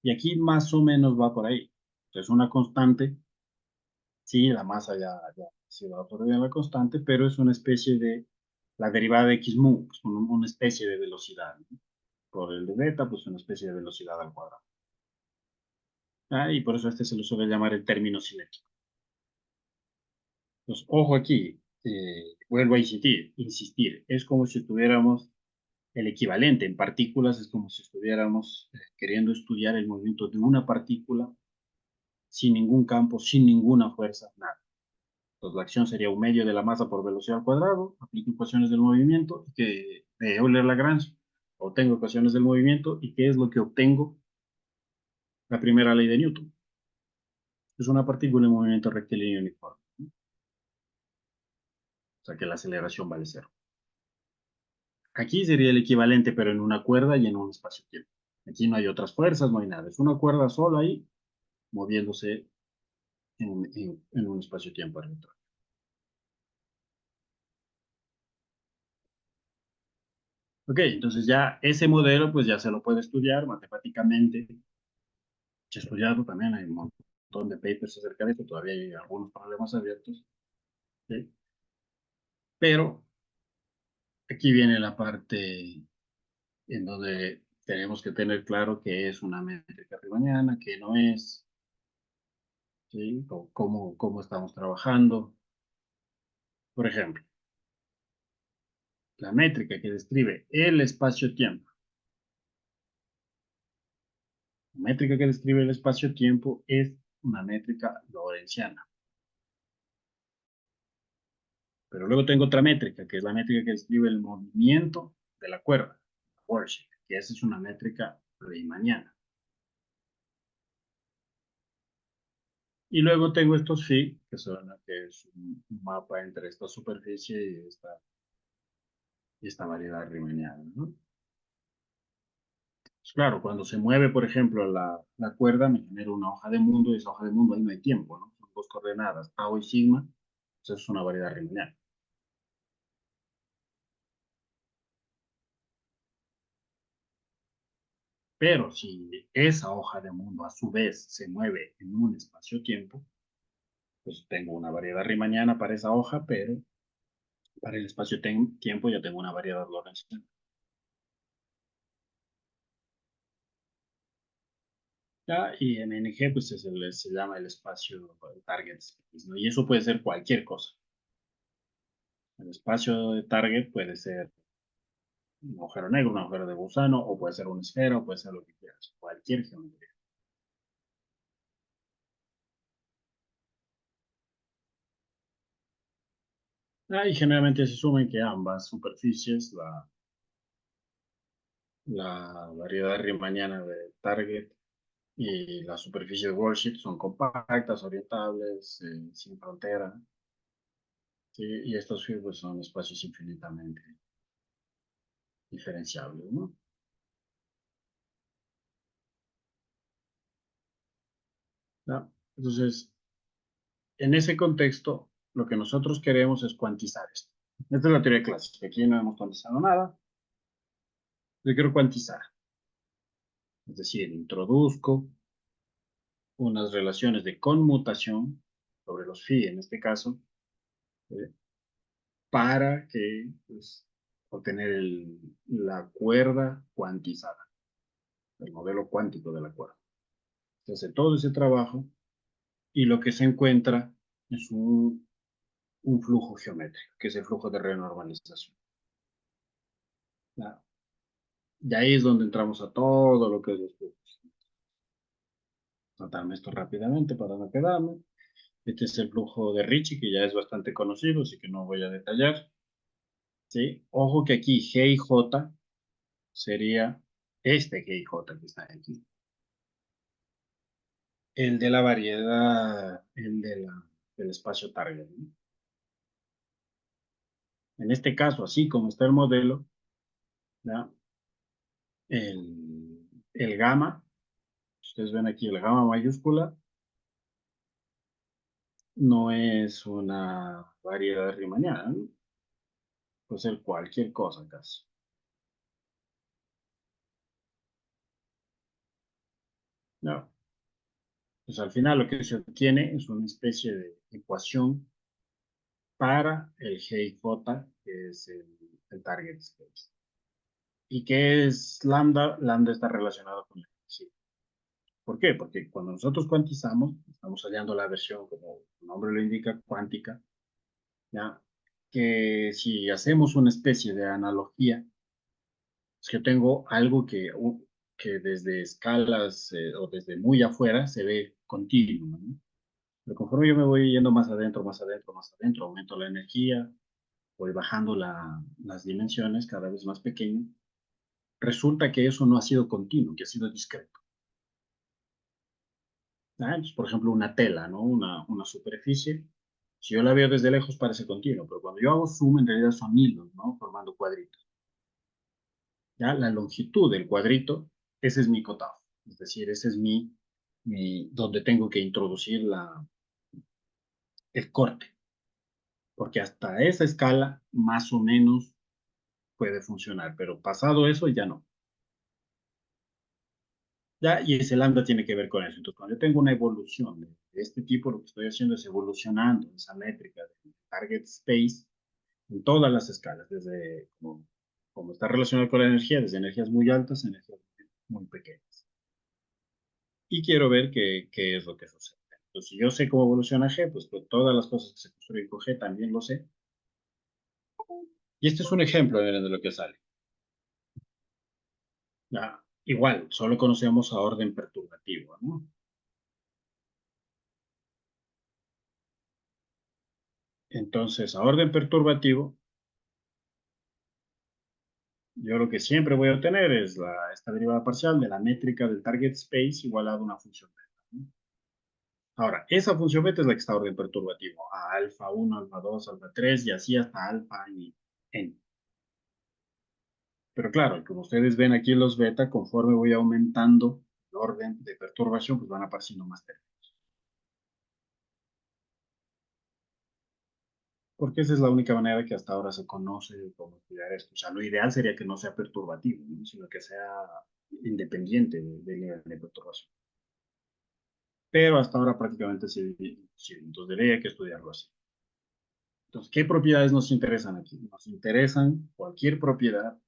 Y aquí más o menos va por ahí. Entonces una constante, sí, la masa ya se va por ahí a la constante, pero es una especie de la derivada de x mu, pues una especie de velocidad, ¿no? Por el de beta, pues una especie de velocidad al cuadrado. Y por eso a este se le suele llamar el término cinético. Pues ojo aquí, vuelvo a insistir, es como si tuviéramos el equivalente en partículas, es como si estuviéramos queriendo estudiar el movimiento de una partícula sin ningún campo, sin ninguna fuerza, nada. Entonces la acción sería un medio de la masa por velocidad al cuadrado, aplico ecuaciones del movimiento, que de Euler-Lagrange, obtengo ecuaciones del movimiento, ¿y qué es lo que obtengo? La primera ley de Newton. Es una partícula en movimiento rectilíneo uniforme, ¿no? O sea que la aceleración vale cero. Aquí sería el equivalente, pero en una cuerda y en un espacio-tiempo. Aquí no hay otras fuerzas, no hay nada. Es una cuerda sola ahí, moviéndose en un espacio-tiempo arbitrario. Ok, entonces ya ese modelo, pues ya se lo puede estudiar matemáticamente. Se ha estudiado también, hay un montón de papers acerca de esto, todavía hay algunos problemas abiertos. ¿Sí? Pero aquí viene la parte en donde tenemos que tener claro qué es una métrica riemanniana, qué no es, ¿sí? Cómo estamos trabajando. Por ejemplo, la métrica que describe el espacio-tiempo. La métrica que describe el espacio-tiempo es una métrica lorentziana. Pero luego tengo otra métrica, que es la métrica que describe el movimiento de la cuerda, la worldsheet, que esa es una métrica riemanniana. Y luego tengo estos phi, que es un mapa entre esta superficie y esta variedad riemanniana, ¿no? Pues claro, cuando se mueve, por ejemplo, la cuerda, me genera una hoja de mundo, y esa hoja de mundo ahí no hay tiempo, ¿no? Son dos coordenadas, tau y sigma, entonces es una variedad riemanniana. Pero si esa hoja de mundo a su vez se mueve en un espacio-tiempo, pues tengo una variedad riemanniana para esa hoja, pero para el espacio-tiempo ya tengo una variedad lorentziana. ¿Ya? Y en NG pues se llama el espacio el target space, ¿no? Y eso puede ser cualquier cosa. El espacio de target puede ser un agujero negro, un agujero de gusano, o puede ser una esfera, o puede ser lo que quieras, cualquier geometría. Y generalmente se asume que ambas superficies, la variedad riemanniana de target y la superficie de worldsheet son compactas, orientables, sin frontera, ¿sí? Y estos pues, son espacios infinitamente diferenciables, ¿no? ¿Ya? Entonces, en ese contexto, lo que nosotros queremos es cuantizar esto. Esta es la teoría clásica. Aquí no hemos cuantizado nada. Yo quiero cuantizar. Es decir, introduzco unas relaciones de conmutación sobre los phi en este caso, ¿eh? Para que pues, obtener la cuerda cuantizada, el modelo cuántico de la cuerda. Se hace todo ese trabajo y lo que se encuentra es un flujo geométrico, que es el flujo de renormalización. ¿Ya? Y ahí es donde entramos a todo lo que es los flujos. Notarme esto rápidamente para no quedarme. Este es el flujo de Ricci, que ya es bastante conocido, así que no voy a detallar. ¿Sí? Ojo que aquí G y J sería este G y J que está aquí. El de la variedad, del espacio target, ¿no? En este caso, así como está el modelo, ¿ya? El gamma, ustedes ven aquí el gamma mayúscula, no es una variedad riemanniana, ¿no? Puede ser cualquier cosa casi. No. Pues al final lo que se obtiene es una especie de ecuación para el G y J, que es el target space. ¿Y qué es lambda? Lambda está relacionado con la energía. ¿Por qué? Porque cuando nosotros cuantizamos, estamos hallando la versión, como su nombre lo indica, cuántica, ¿ya? Que si hacemos una especie de analogía, es que tengo algo que desde escalas o desde muy afuera se ve continuo, ¿no? Pero conforme yo me voy yendo más adentro, más adentro, más adentro, aumento la energía, voy bajando las dimensiones cada vez más pequeño, resulta que eso no ha sido continuo, que ha sido discreto. Pues, por ejemplo, una tela, ¿no? Una superficie, si yo la veo desde lejos parece continuo, pero cuando yo hago zoom en realidad son hilos, ¿no? Formando cuadritos. ¿Ya? La longitud del cuadrito, ese es mi cutoff, es decir, ese es donde tengo que introducir el corte, porque hasta esa escala más o menos puede funcionar, pero pasado eso ya no. ¿Ya? Y ese lambda tiene que ver con eso. Entonces, cuando yo tengo una evolución de este tipo, lo que estoy haciendo es evolucionando esa métrica de target space en todas las escalas, desde como está relacionado con la energía, desde energías muy altas a energías muy pequeñas. Y quiero ver qué es lo que sucede. Entonces, si yo sé cómo evoluciona G, pues todas las cosas que se construyen con G también lo sé. Y este es un ejemplo, miren, de lo que sale. Ya, igual, solo conocemos a orden perturbativo, ¿no? Entonces, a orden perturbativo, yo lo que siempre voy a obtener es esta derivada parcial de la métrica del target space igualada a una función beta, ¿no? Ahora, esa función beta es la que está a orden perturbativo, a alfa 1, alfa 2, alfa 3 y así hasta alfa y n. Pero claro, como ustedes ven aquí los beta, conforme voy aumentando el orden de perturbación, pues van apareciendo más términos. Porque esa es la única manera que hasta ahora se conoce de cómo estudiar esto. O sea, lo ideal sería que no sea perturbativo, ¿no? Sino que sea independiente del nivel de perturbación. Pero hasta ahora prácticamente sí, sí, entonces debería que estudiarlo así. Entonces, ¿qué propiedades nos interesan aquí? Nos interesan cualquier propiedad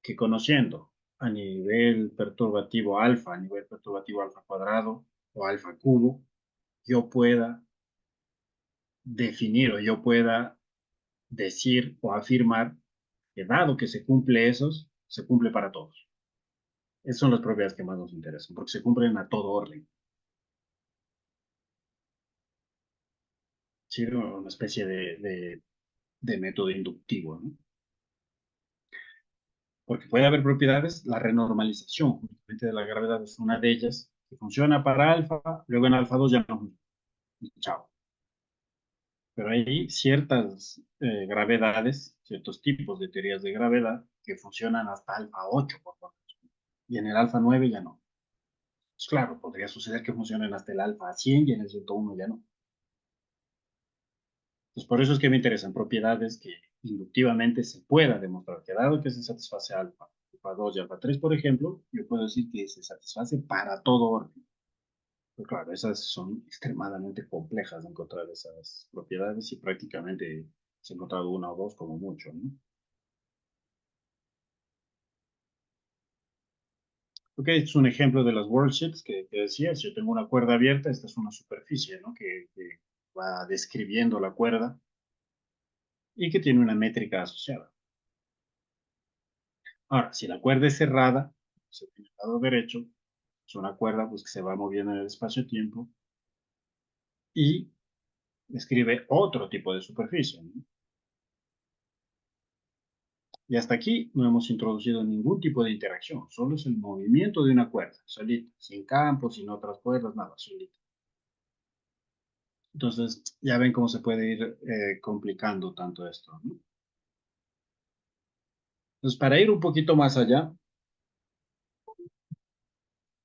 que conociendo a nivel perturbativo alfa, a nivel perturbativo alfa cuadrado o alfa cubo, yo pueda definir o yo pueda decir o afirmar que dado que se cumple esos, se cumple para todos. Esas son las propiedades que más nos interesan, porque se cumplen a todo orden. ¿Sí? Una especie de de método inductivo, ¿no? Porque puede haber propiedades, la renormalización justamente de la gravedad es una de ellas, que funciona para alfa, luego en alfa 2 ya no funciona. Chao. Pero hay ciertas gravedades, ciertos tipos de teorías de gravedad que funcionan hasta alfa 8, por favor. Y en el alfa 9 ya no. Pues claro, podría suceder que funcionen hasta el alfa 100 y en el 101 ya no. Pues por eso es que me interesan propiedades que inductivamente se pueda demostrar que dado que se satisface alfa, alfa 2 y alfa 3, por ejemplo, yo puedo decir que se satisface para todo orden. Pero claro, esas son extremadamente complejas de encontrar esas propiedades y prácticamente se ha encontrado una o dos como mucho, ¿no? Ok, este es un ejemplo de las worldsheets que decía, si yo tengo una cuerda abierta, esta es una superficie, ¿no? Que va describiendo la cuerda y que tiene una métrica asociada. Ahora, si la cuerda es cerrada, en el lado derecho, es una cuerda pues, que se va moviendo en el espacio-tiempo y describe otro tipo de superficie, ¿no? Y hasta aquí no hemos introducido ningún tipo de interacción, solo es el movimiento de una cuerda, solita, sin campos, sin otras cuerdas, nada, solita. Entonces, ya ven cómo se puede ir complicando tanto esto, ¿no? Entonces, para ir un poquito más allá,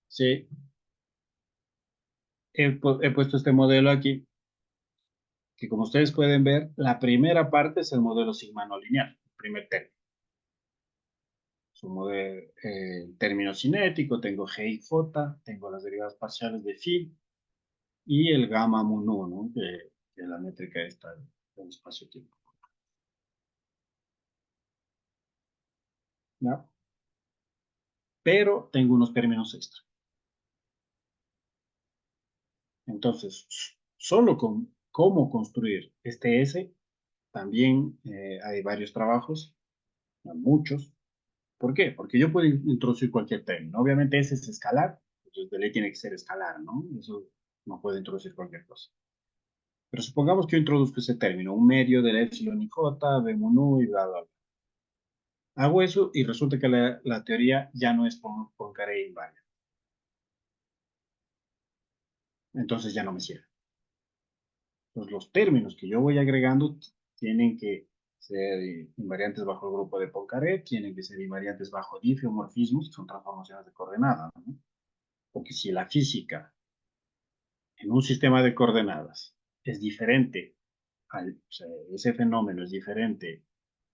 sí, he puesto este modelo aquí, que como ustedes pueden ver, la primera parte es el modelo sigma no lineal, el primer término. Es un modelo, término cinético, tengo G y J, tengo las derivadas parciales de phi y el gamma mu nu, ¿no? Que es la métrica esta del espacio-tiempo. ¿Ya? Pero tengo unos términos extra. Entonces, solo con cómo construir este S, también hay varios trabajos, muchos. ¿Por qué? Porque yo puedo introducir cualquier término. Obviamente S es escalar, entonces de ley tiene que ser escalar, ¿no? Eso no puede introducir cualquier cosa. Pero supongamos que yo introduzco ese término, un medio del epsilon y j, b mu nu y bla, bla, bla. Hago eso y resulta que la teoría ya no es Poincaré invariant. Entonces ya no me sirve. Entonces los términos que yo voy agregando tienen que ser invariantes bajo el grupo de Poincaré, tienen que ser invariantes bajo difeomorfismos, que son transformaciones de coordenadas, ¿no? Porque si la física en un sistema de coordenadas es diferente, o sea, ese fenómeno es diferente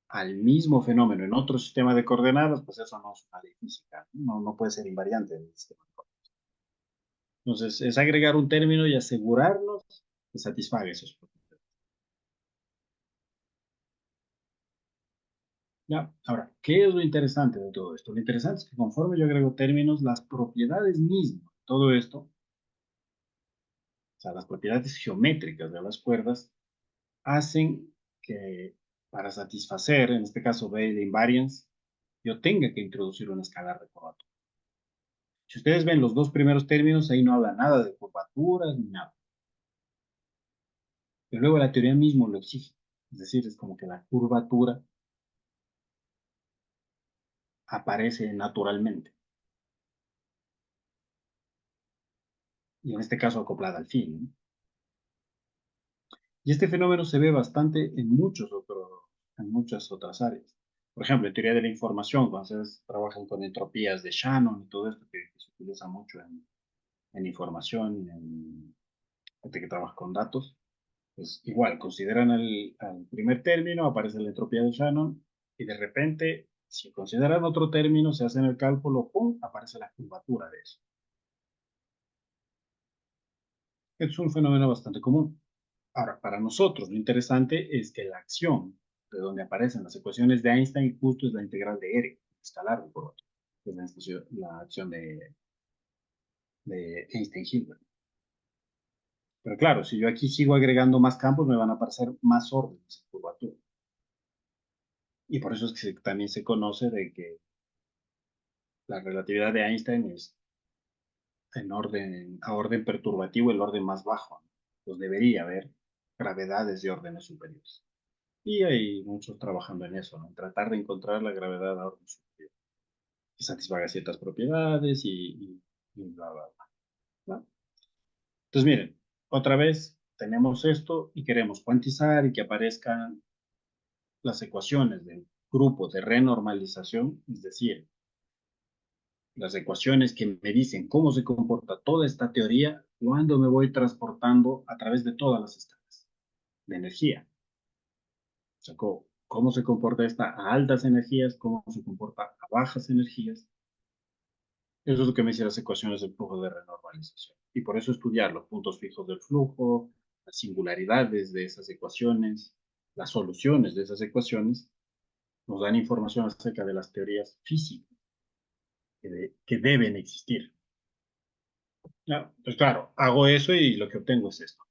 al mismo fenómeno en otro sistema de coordenadas, pues eso no es una ley física, no puede ser invariante en el sistema de coordenadas. Entonces, es agregar un término y asegurarnos que satisfaga esos propiedades. Ya, ahora, ¿qué es lo interesante de todo esto? Lo interesante es que conforme yo agrego términos, las propiedades mismas, todo esto, o sea, las propiedades geométricas de las cuerdas, hacen que para satisfacer, en este caso B de invariance, yo tenga que introducir una escalar de curvatura. Si ustedes ven los dos primeros términos, ahí no habla nada de curvaturas ni nada. Pero luego la teoría mismo lo exige. Es decir, es como que la curvatura aparece naturalmente. Y en este caso acoplada al fin, ¿no? Y este fenómeno se ve bastante en muchas otras áreas. Por ejemplo, en teoría de la información, cuando ustedes trabajan con entropías de Shannon y todo esto que se utiliza mucho en información, en gente que trabaja con datos, pues igual, consideran al primer término, aparece la entropía de Shannon, y de repente, si consideran otro término, se hacen el cálculo, ¡pum!, aparece la curvatura de eso. Es un fenómeno bastante común. Ahora, para nosotros, lo interesante es que la acción de donde aparecen las ecuaciones de Einstein justo es la integral de R, escalar por otro, que es la acción de Einstein-Hilbert. Pero claro, si yo aquí sigo agregando más campos, me van a aparecer más órdenes de curvatura. Y por eso es que también se conoce de que la relatividad de Einstein es a orden perturbativo el orden más bajo, ¿no? Pues debería haber gravedades de órdenes superiores. Y hay muchos trabajando en eso, ¿no? En tratar de encontrar la gravedad ahora que satisfaga ciertas propiedades y bla, bla, bla, ¿no? Entonces, miren, otra vez tenemos esto y queremos cuantizar y que aparezcan las ecuaciones del grupo de renormalización, es decir, las ecuaciones que me dicen cómo se comporta toda esta teoría cuando me voy transportando a través de todas las escalas de energía. O sea, cómo se comporta esta a altas energías, cómo se comporta a bajas energías. Eso es lo que me dicen las ecuaciones del flujo de renormalización. Y por eso estudiar los puntos fijos del flujo, las singularidades de esas ecuaciones, las soluciones de esas ecuaciones, nos dan información acerca de las teorías físicas que deben existir. ¿Ya? Pues claro, hago eso y lo que obtengo es esto.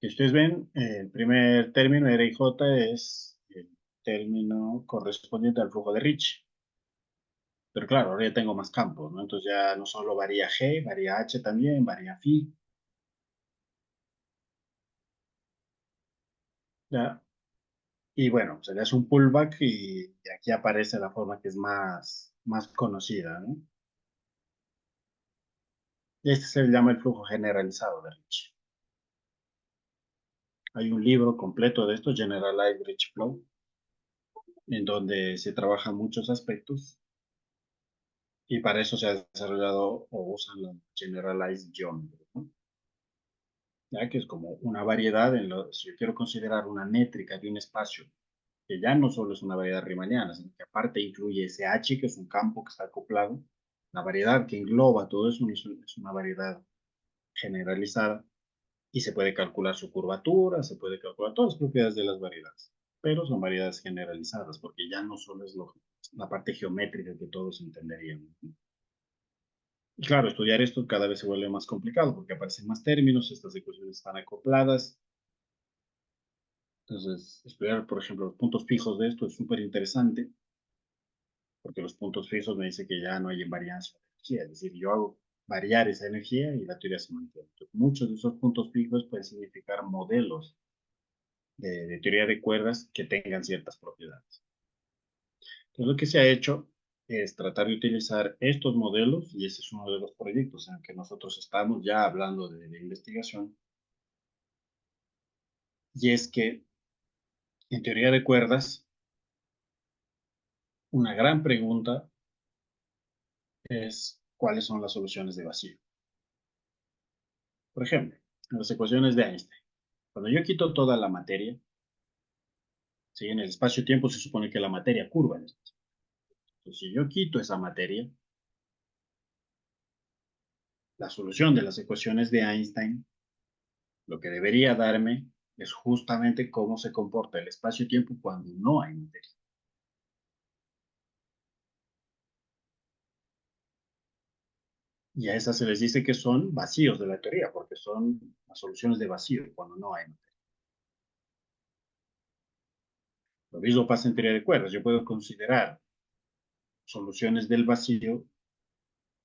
Si ustedes ven, el primer término, R y J, es el término correspondiente al flujo de Ricci. Pero claro, ahora ya tengo más campos, ¿no? Entonces ya no solo varía G, varía H también, varía phi. ¿Ya? Y bueno, se le hace un pullback y aquí aparece la forma que es más conocida, ¿no? Este se le llama el flujo generalizado de Ricci. Hay un libro completo de esto, Generalized Ricci Flow, en donde se trabajan muchos aspectos y para eso se ha desarrollado o usan la Generalized Geometry, ¿no? Ya que es como una variedad, si yo quiero considerar una métrica de un espacio, que ya no solo es una variedad riemanniana, sino que aparte incluye ese H, que es un campo que está acoplado, la variedad que engloba todo eso es una variedad generalizada y se puede calcular su curvatura, se puede calcular todas las propiedades de las variedades, pero son variedades generalizadas porque ya no solo es la parte geométrica que todos entenderíamos, ¿no? Y claro, estudiar esto cada vez se vuelve más complicado porque aparecen más términos, estas ecuaciones están acopladas. Entonces, estudiar, por ejemplo, los puntos fijos de esto es súper interesante porque los puntos fijos me dice que ya no hay invariancia de energía, es decir, yo hago variar esa energía y la teoría se mantiene. Entonces, muchos de esos puntos fijos pueden significar modelos de teoría de cuerdas que tengan ciertas propiedades. Entonces, lo que se ha hecho es tratar de utilizar estos modelos, y ese es uno de los proyectos en el que nosotros estamos ya hablando de investigación, y es que en teoría de cuerdas, una gran pregunta es cuáles son las soluciones de vacío. Por ejemplo, en las ecuaciones de Einstein, cuando yo quito toda la materia, ¿sí? En el espacio-tiempo se supone que la materia curva en el espacio. Entonces, si yo quito esa materia, la solución de las ecuaciones de Einstein, lo que debería darme es justamente cómo se comporta el espacio-tiempo cuando no hay materia. Y a esas se les dice que son vacíos de la teoría, porque son las soluciones de vacío cuando no hay materia. Lo mismo pasa en teoría de cuerdas. Yo puedo considerar soluciones del vacío,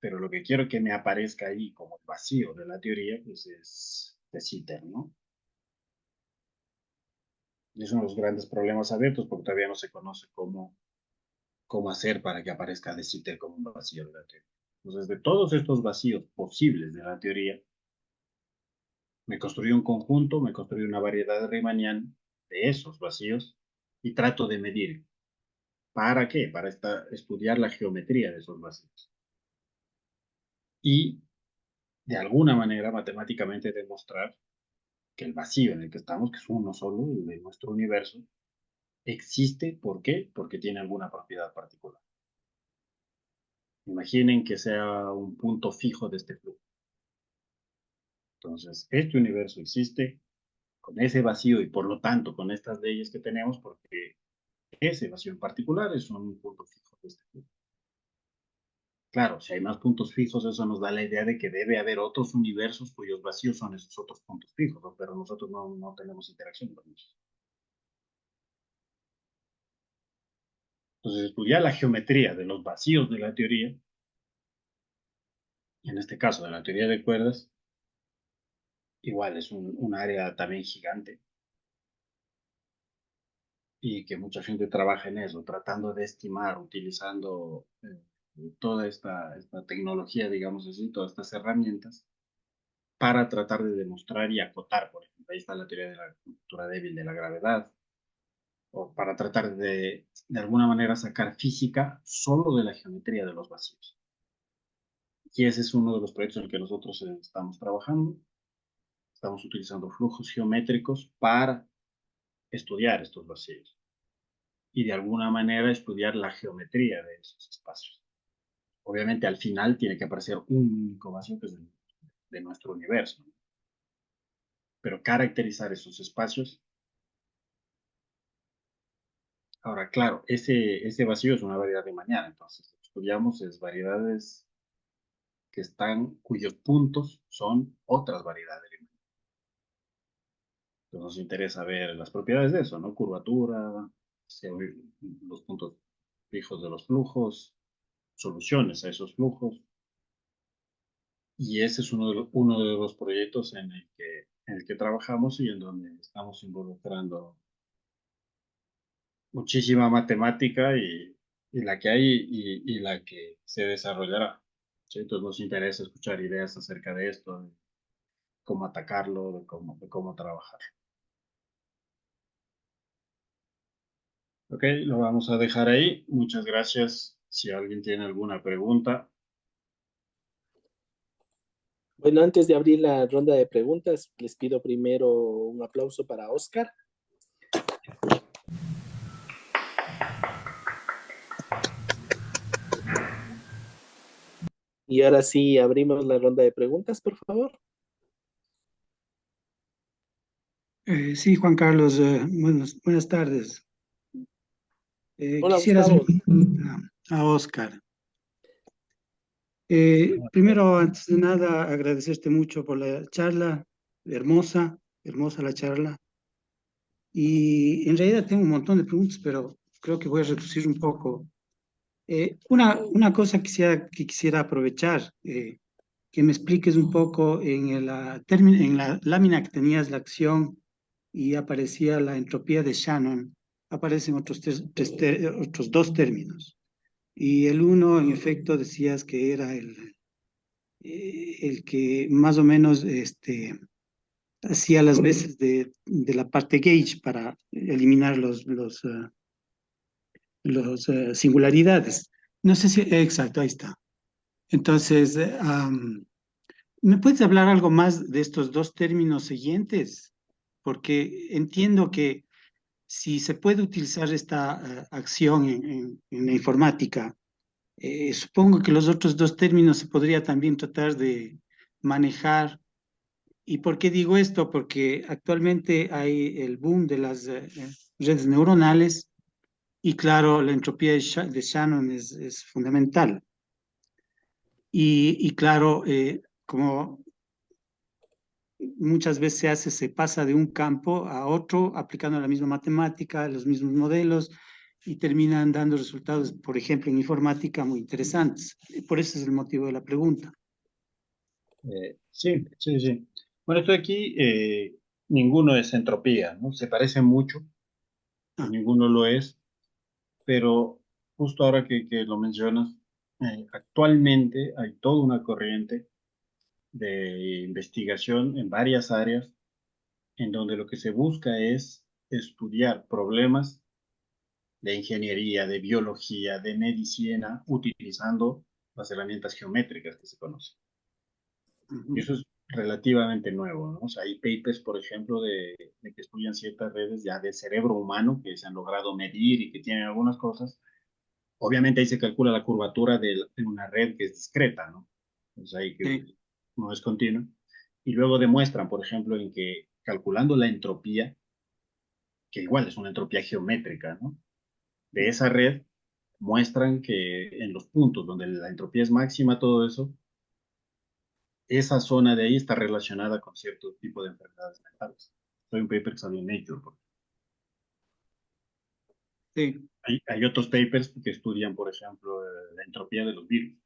pero lo que quiero que me aparezca ahí como el vacío de la teoría, pues es de Sitter, ¿no? Y es uno de los grandes problemas abiertos porque todavía no se conoce cómo hacer para que aparezca de Sitter como un vacío de la teoría. Entonces, de todos estos vacíos posibles de la teoría, me construí un conjunto, me construí una variedad riemanniana de esos vacíos y trato de medir. ¿Para qué? Para estudiar la geometría de esos vacíos. Y de alguna manera matemáticamente demostrar que el vacío en el que estamos, que es uno solo, el de nuestro universo, existe. ¿Por qué? Porque tiene alguna propiedad particular. Imaginen que sea un punto fijo de este flujo. Entonces, este universo existe con ese vacío y por lo tanto con estas leyes que tenemos porque ese vacío en particular es un punto fijo de este flujo. Claro, si hay más puntos fijos, eso nos da la idea de que debe haber otros universos cuyos vacíos son esos otros puntos fijos, ¿no? Pero nosotros no tenemos interacción con ellos. Entonces, estudiar la geometría de los vacíos de la teoría, en este caso de la teoría de cuerdas, igual es un área también gigante y que mucha gente trabaja en eso, tratando de estimar, utilizando toda esta tecnología, digamos así, todas estas herramientas para tratar de demostrar y acotar, por ejemplo, ahí está la teoría de la estructura débil de la gravedad, o para tratar de alguna manera sacar física solo de la geometría de los vacíos. Y ese es uno de los proyectos en el que nosotros estamos trabajando. Estamos utilizando flujos geométricos para estudiar estos vacíos y de alguna manera estudiar la geometría de esos espacios. Obviamente al final tiene que aparecer un único vacío que es de nuestro universo, ¿no? Pero caracterizar esos espacios. Ahora, claro, ese vacío es una variedad de mañana, entonces lo que estudiamos es variedades que están, cuyos puntos son otras variedades. Entonces nos interesa ver las propiedades de eso, ¿no? Curvatura, los puntos fijos de los flujos, soluciones a esos flujos. Y ese es uno de los proyectos en el que trabajamos y en donde estamos involucrando muchísima matemática y la que hay y la que se desarrollará. ¿Sí? Entonces nos interesa escuchar ideas acerca de esto, de cómo atacarlo, de cómo trabajar. Ok, lo vamos a dejar ahí. Muchas gracias. Si alguien tiene alguna pregunta. Bueno, antes de abrir la ronda de preguntas, les pido primero un aplauso para Oscar. Y ahora sí, abrimos la ronda de preguntas, por favor. Sí, Juan Carlos, buenas tardes. Hola, Quisiera hacer Gustavo. una pregunta a Oscar. Primero, antes de nada, agradecerte mucho por la charla, hermosa, hermosa la charla. Y en realidad tengo un montón de preguntas, pero creo que voy a reducir un poco. Una cosa que quisiera aprovechar, que me expliques un poco en la lámina que tenías la acción y aparecía la entropía de Shannon, aparecen otros dos términos. Y el uno, en efecto, decías que era el que más o menos hacía las veces de la parte gauge para eliminar los singularidades. No sé si, exacto, ahí está. Entonces, ¿me puedes hablar algo más de estos dos términos siguientes? Porque entiendo que si se puede utilizar esta acción en la informática, supongo que los otros dos términos se podría también tratar de manejar. ¿Y por qué digo esto? Porque actualmente hay el boom de las redes neuronales y claro, la entropía de Shannon es fundamental. Y claro, como muchas veces se pasa de un campo a otro aplicando la misma matemática, los mismos modelos y terminan dando resultados, por ejemplo, en informática muy interesantes. Por eso es el motivo de la pregunta. Sí, sí, sí. Bueno, esto de aquí, ninguno es entropía, ¿no? Se parecen mucho, Ah, ninguno lo es, pero justo ahora que lo mencionas, actualmente hay toda una corriente de investigación en varias áreas en donde lo que se busca es estudiar problemas de ingeniería, de biología, de medicina, utilizando las herramientas geométricas que se conocen. Y ujú, eso es relativamente nuevo, ¿no? O sea, hay papers, por ejemplo, de que estudian ciertas redes ya de cerebro humano que se han logrado medir y que tienen algunas cosas. Obviamente ahí se calcula la curvatura de una red que es discreta, ¿no? Entonces ahí que sí, no es continua. Y luego demuestran, por ejemplo, en que calculando la entropía, que igual es una entropía geométrica, ¿no? De esa red, muestran que en los puntos donde la entropía es máxima, todo eso, esa zona de ahí está relacionada con cierto tipo de enfermedades mentales. Hay un paper que salió en Nature. sí. Hay otros papers que estudian, por ejemplo, la entropía de los virus.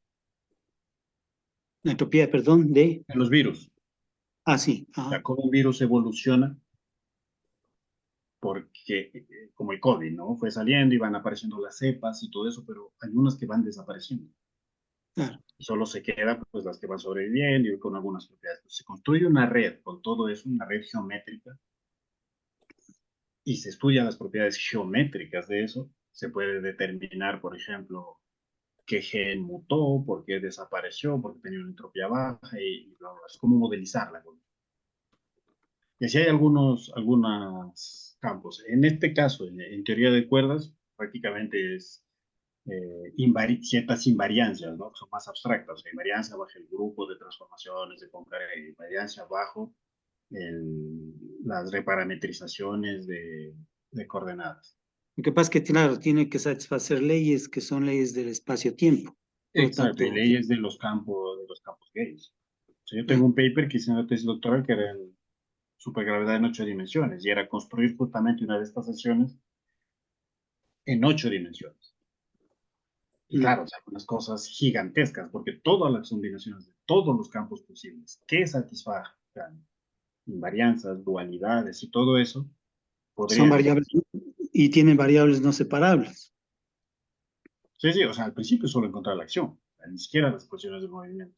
La entropía, perdón, de... En los virus. Ah, sí. O sea, Ajá, cómo un virus evoluciona, porque como el COVID, ¿no? Fue saliendo y van apareciendo las cepas y todo eso, pero hay unas que van desapareciendo. claro. Y solo se quedan pues las que van sobreviviendo y con algunas propiedades. Pues, se construye una red con todo eso, una red geométrica, y se estudian las propiedades geométricas de eso. Se puede determinar, por ejemplo, qué gen mutó, por qué desapareció, porque tenía una entropía baja y bla, bla, es como modelizarla. Y así hay algunos campos. En este caso, en teoría de cuerdas, prácticamente es ciertas invariancias, ¿no? Son más abstractas. O sea, invariancia bajo el grupo de transformaciones de Poincare, invariancia bajo las reparametrizaciones de coordenadas. Lo que pasa es que, claro, tiene que satisfacer leyes que son leyes del espacio-tiempo. Por lo Exacto, y tanto, leyes de los campos gays. O sea, yo tengo claro, un paper que hice en la tesis doctoral que era en supergravedad en 8 dimensiones y era construir justamente una de estas sesiones en 8 dimensiones. Y mm, claro, o sea, unas cosas gigantescas, porque todas las combinaciones de todos los campos posibles que satisfagan invarianzas, dualidades y todo eso, son podrían. variables y tienen variables no separables. Sí, sí, o sea, al principio solo encontrar la acción, o sea, ni siquiera las ecuaciones del movimiento.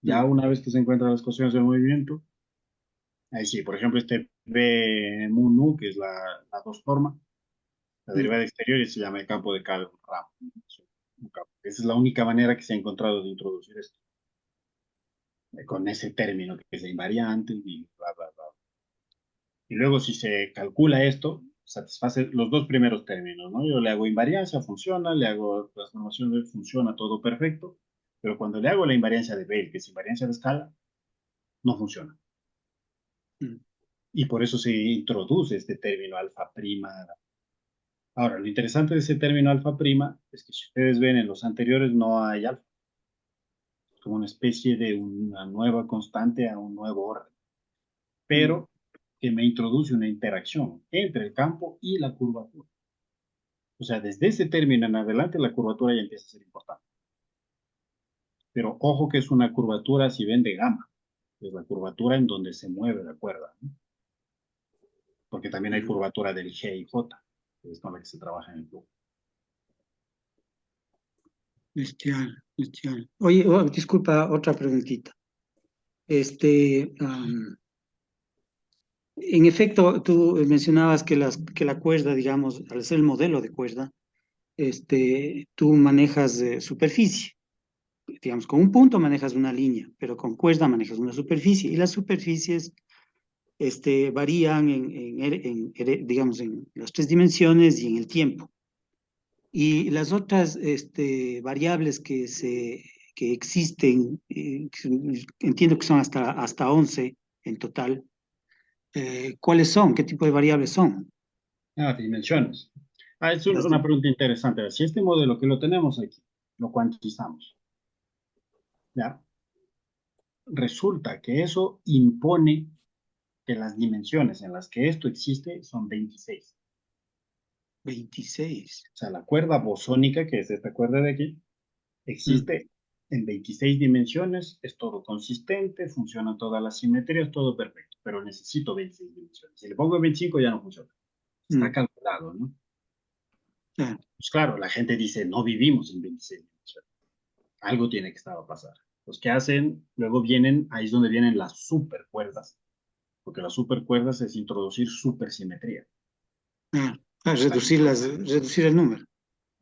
Ya Mm, una vez que se encuentran las ecuaciones del movimiento, ahí sí, por ejemplo, este B mu nu, que es la dos forma, la mm. derivada exterior y se llama el campo de Cal-Ram. Esa es la única manera que se ha encontrado de introducir esto, con ese término que es invariante y bla, bla, bla. Y luego si se calcula esto, satisface los dos primeros términos, ¿no? Yo le hago invariancia, funciona, le hago transformación, funciona, todo perfecto, pero cuando le hago la invariancia de Bell, que es invariancia de escala, no funciona. Mm. Y por eso se introduce este término alfa prima. Ahora, lo interesante de ese término alfa prima es que si ustedes ven en los anteriores no hay alfa, como una especie de una nueva constante a un nuevo orden, Mm. pero que me introduce una interacción entre el campo y la curvatura. O sea, desde ese término en adelante la curvatura ya empieza a ser importante. Pero ojo que es una curvatura, si ven, de gamma. Es la curvatura en donde se mueve la cuerda, ¿no? Porque también hay Mm. curvatura del G y J, que es con la que se trabaja en el flujo. Bestial, bestial. Oye, oh, disculpa, otra preguntita. Este, en efecto, tú mencionabas que, que la cuerda, digamos, al ser el modelo de cuerda, tú manejas superficie. Digamos, con un punto manejas una línea, pero con cuerda manejas una superficie. Y las superficies varían digamos, en las tres dimensiones y en el tiempo. Y las otras variables que existen, entiendo que son hasta 11 en total. ¿Cuáles son? ¿Qué tipo de variables son? Ah, dimensiones. Es Las una di- pregunta interesante. Si este modelo que lo tenemos aquí, lo cuantizamos, ¿ya? Resulta que eso impone que las dimensiones en las que esto existe son 26. 26. O sea, la cuerda bosónica, que es esta cuerda de aquí, Mm, existe en 26 dimensiones, es todo consistente, funcionan todas las simetrías, todo perfecto, pero necesito 26 dimensiones. Si le pongo 25 ya no funciona. Está mm, calculado, ¿no? claro. Pues claro, la gente dice, no vivimos en 26 dimensiones. Algo tiene que estar a pasar. Los que hacen, luego vienen, ahí es donde vienen las supercuerdas, porque las supercuerdas es introducir supersimetría. Ah, O sea, reducir el número.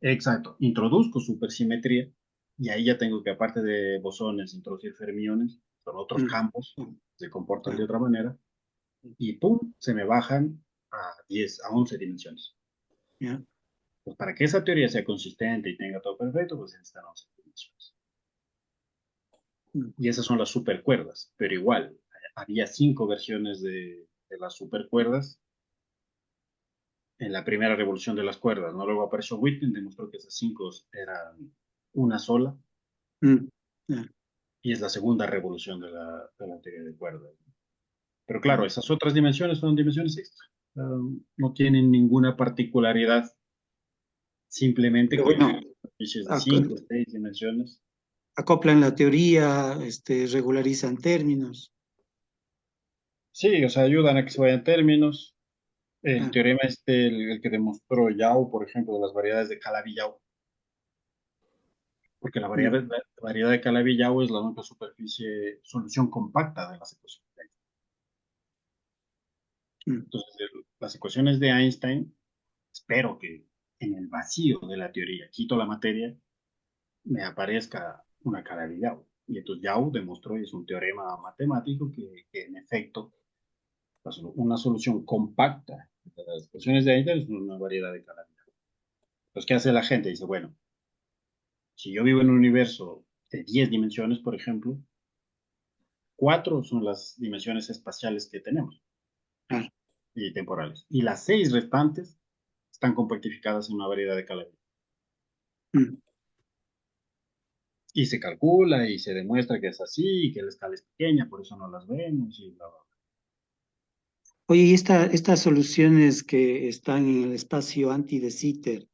exacto, introduzco supersimetría y ahí ya tengo que, aparte de bosones, introducir fermiones, son otros Mm, campos, mm, se comportan de claro. otra manera, y pum, se me bajan a 10, a 11 dimensiones. Ya. Pues para que esa teoría sea consistente y tenga todo perfecto, pues necesitan 11 dimensiones. Mm, Y esas son las supercuerdas, pero igual, había 5 versiones de las supercuerdas en la primera revolución de las cuerdas, ¿no? Luego apareció Whitman, demostró que esas 5 eran una sola, mm, ya, y es la segunda revolución de la teoría de cuerdas. Pero claro, mm. esas otras dimensiones son dimensiones extra. No tienen ninguna particularidad, simplemente Pero que bueno, tienen superficies de ac- 5 o 6 dimensiones. acoplan la teoría, regularizan términos. Sí, o sea, ayudan a que se vayan términos. El Ah, teorema el que demostró Yau, por ejemplo, de las variedades de Calabi-Yau, porque mm, la variedad de Calabi-Yau es la única solución compacta de las ecuaciones de Einstein. mm, Entonces, las ecuaciones de Einstein, espero que en el vacío de la teoría, quito la materia, me aparezca una Calabi-Yau. Y entonces Yau demostró, y es un teorema matemático, que en efecto una solución compacta de las ecuaciones de Einstein es una variedad de Calabi-Yau. Entonces, ¿qué hace la gente? Dice, bueno, si yo vivo en un universo de 10 dimensiones, por ejemplo, 4 son las dimensiones espaciales que tenemos claro, y temporales. Y las 6 restantes están compactificadas en una variedad de Calabi. mm. Y se calcula y se demuestra que es así, y que la escala es pequeña, por eso no las vemos y bla, bla, bla. Oye, y estas soluciones que están en el espacio anti de Sitter,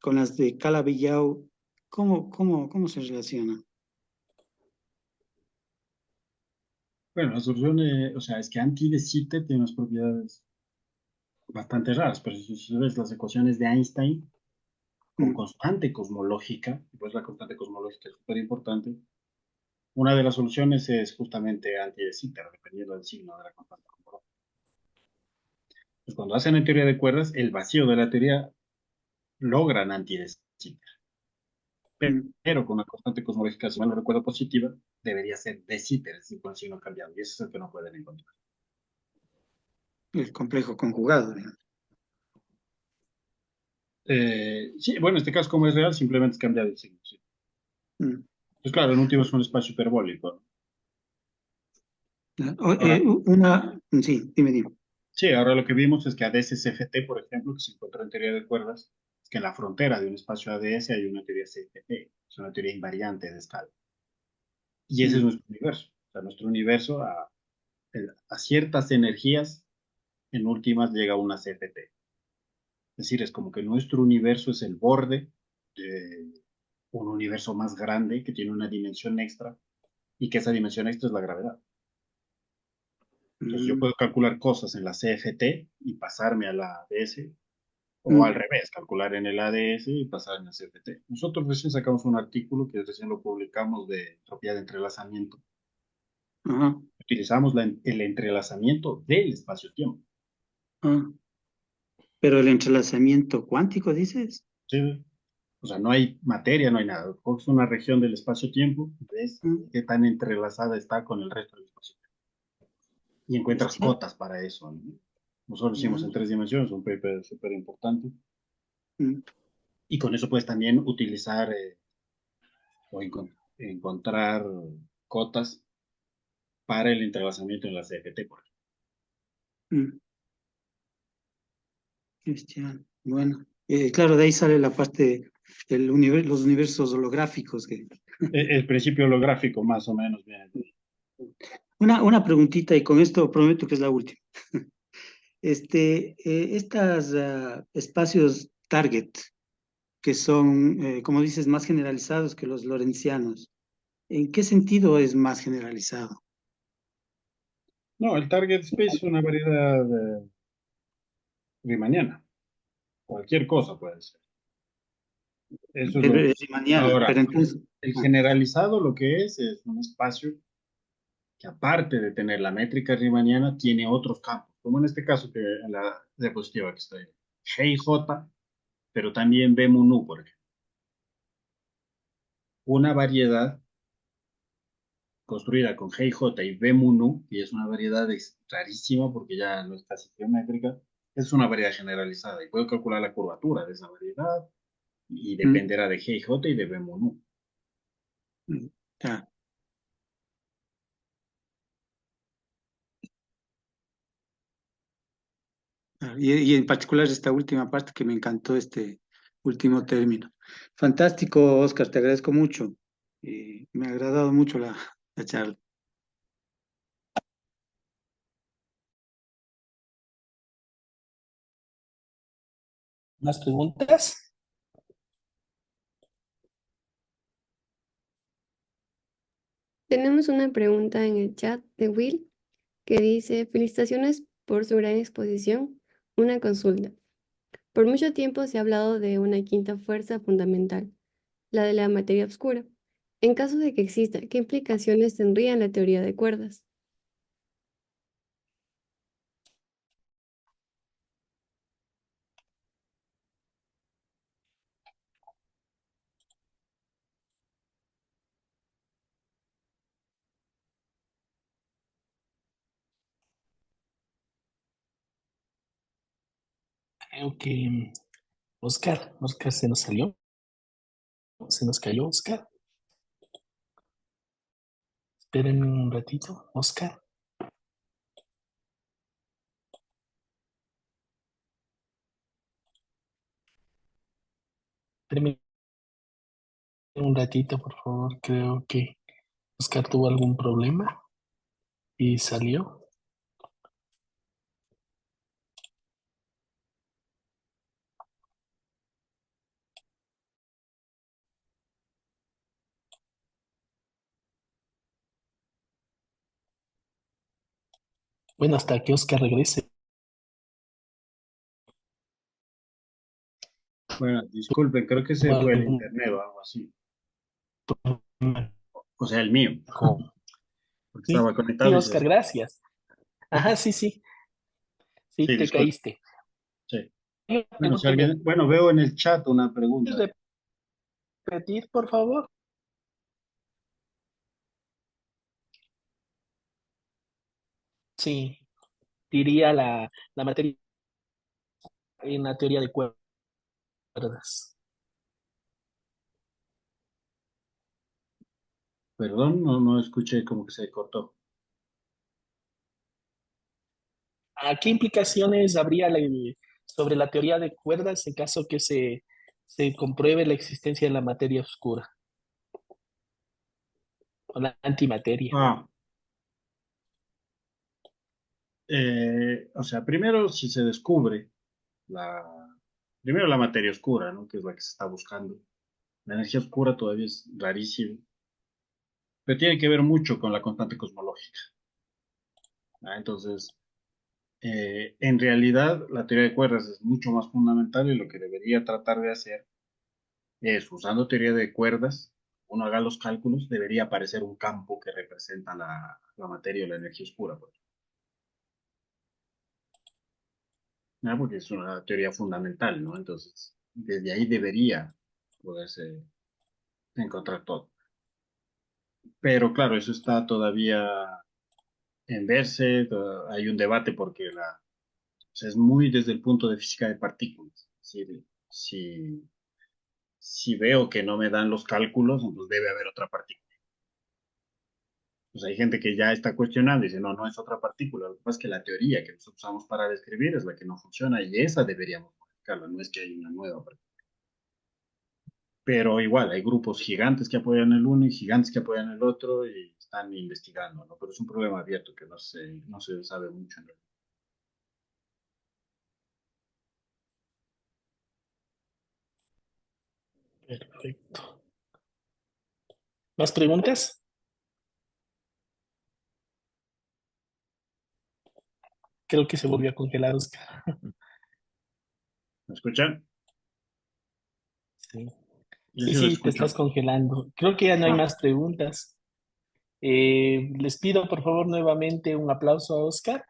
con las de Calabi-Yau, ¿cómo se relacionan? Bueno, la solución, o sea, es que anti de Sitter tiene unas propiedades bastante raras, pero si ves las ecuaciones de Einstein con Mm, constante cosmológica, pues la constante cosmológica es súper importante. Una de las soluciones es justamente anti de Sitter, dependiendo del signo de la constante cosmológica. Pues cuando hacen en teoría de cuerdas, el vacío de la teoría logran anti de Sitter. mm. Pero con una constante cosmológica, si mal no recuerdo, positiva, debería ser de Sitter, es decir, con signo cambiado. Y ese es el que no pueden encontrar. El complejo conjugado, digamos. Sí, bueno, en este caso, como es real, simplemente es cambiar el signo. Sí. Mm. Pues claro, en último es un espacio hiperbólico, ¿no? Ahora, Sí, dime. sí, ahora lo que vimos es que ADS-CFT, por ejemplo, que se encontró en teoría de cuerdas, es que en la frontera de un espacio ADS hay una teoría CFT, es una teoría invariante de escala. Y ese es Mm, nuestro universo. O sea, nuestro universo a ciertas energías, en últimas llega a una CFT. Es decir, es como que nuestro universo es el borde de un universo más grande que tiene una dimensión extra y que esa dimensión extra es la gravedad. Entonces yo mm, puedo calcular cosas en la CFT y pasarme a la ADS, o al mm. revés, calcular en el ADS y pasar en la CFT. Nosotros recién sacamos un artículo que recién lo publicamos de entropía de entrelazamiento. Ajá, Utilizamos el entrelazamiento del espacio-tiempo. ah. Pero el entrelazamiento cuántico, dices. ¿Sí? O sea, no hay materia, no hay nada. Coges una región del espacio-tiempo, ves Mm, qué tan entrelazada está con el resto del espacio y encuentras bestia. cotas para eso, ¿no? Nosotros lo Ya, hicimos en 3 dimensiones, un paper súper importante. mm, Y con eso puedes también utilizar o encontrar cotas para el entrelazamiento en la CFT, por ejemplo. mm, bestia. Bueno, claro, de ahí sale la parte los universos holográficos. El principio holográfico, más o menos, viene de ahí. Una preguntita, y con esto prometo que es la última. Estas espacios target, que son, como dices, más generalizados que los lorentzianos, ¿en qué sentido es más generalizado? No, el target space es una variedad riemanniana. Cualquier cosa puede ser. Eso es lo. Es mañana, Ahora, pero entonces, el ah, generalizado lo que es un espacio que aparte de tener la métrica riemanniana, tiene otros campos, como en este caso que en la diapositiva que está ahí. G y J, pero también B mu nu, por ejemplo. Una variedad construida con G y J y B mu nu, y es una variedad rarísima porque ya no es casi geométrica, es una variedad generalizada y puedo calcular la curvatura de esa variedad y mm, dependerá de G y J y de B mu nu. ya. Y en particular esta última parte que me encantó, este último término. Fantástico, Oscar, te agradezco mucho. Me ha agradado mucho la charla. ¿Más preguntas? Tenemos una pregunta en el chat de Will que dice, felicitaciones por su gran exposición. Una consulta. Por mucho tiempo se ha hablado de una quinta fuerza fundamental, la de la materia oscura. En caso de que exista, ¿qué implicaciones tendría en la teoría de cuerdas? Creo que Oscar se nos salió, se nos cayó Oscar. Espérenme un ratito, Oscar. Espérenme un ratito, por favor. Creo que Oscar tuvo algún problema y salió. Bueno, hasta que Oscar regrese. Bueno, disculpen, creo que se Tuvo fue el algún internet o algo así. problema O sea, el mío, con... porque Sí, estaba sí, conectado y se... Oscar, gracias. Ajá, sí, sí, sí, Sí, te disculpen. caíste. Sí. Bueno, si Pregúnteme, alguien... Bueno, veo en el chat una pregunta. ¿puedes repetir, por favor? Sí, diría la materia en la teoría de cuerdas. Perdón, no escuché, como que se cortó. ¿A qué implicaciones habría sobre la teoría de cuerdas en caso que se compruebe la existencia de la materia oscura o la antimateria? Ah, o sea, primero si se descubre la... Primero la materia oscura, ¿no? Que es la que se está buscando. La energía oscura todavía es rarísima, pero tiene que ver mucho con la constante cosmológica. ¿Ah? Entonces, en realidad, la teoría de cuerdas es mucho más fundamental y lo que debería tratar de hacer es, usando teoría de cuerdas, uno haga los cálculos, debería aparecer un campo que representa la materia o la energía oscura, pues. ¿Ah? Porque es una teoría fundamental, ¿no? Entonces, desde ahí debería poderse encontrar todo. Pero claro, eso está todavía en verse, hay un debate porque o sea, es muy desde el punto de física de partículas. Si veo que no me dan los cálculos, entonces debe haber otra partícula. Pues hay gente que ya está cuestionando y dice, no, no es otra partícula. Lo que pasa es que la teoría que nosotros usamos para describir es la que no funciona y esa deberíamos modificarla, no es que hay una nueva partícula. Pero igual, hay grupos gigantes que apoyan el uno y gigantes que apoyan el otro y están investigando, ¿no? Pero es un problema abierto que no se sabe mucho en realidad. Perfecto. ¿Más preguntas? Creo que se volvió a congelar, Oscar. ¿Me escuchan? Sí, Yo sí, sí lo sí, te escucho. estás congelando. Creo que ya no hay Ah, más preguntas. Les pido por favor nuevamente un aplauso a Oscar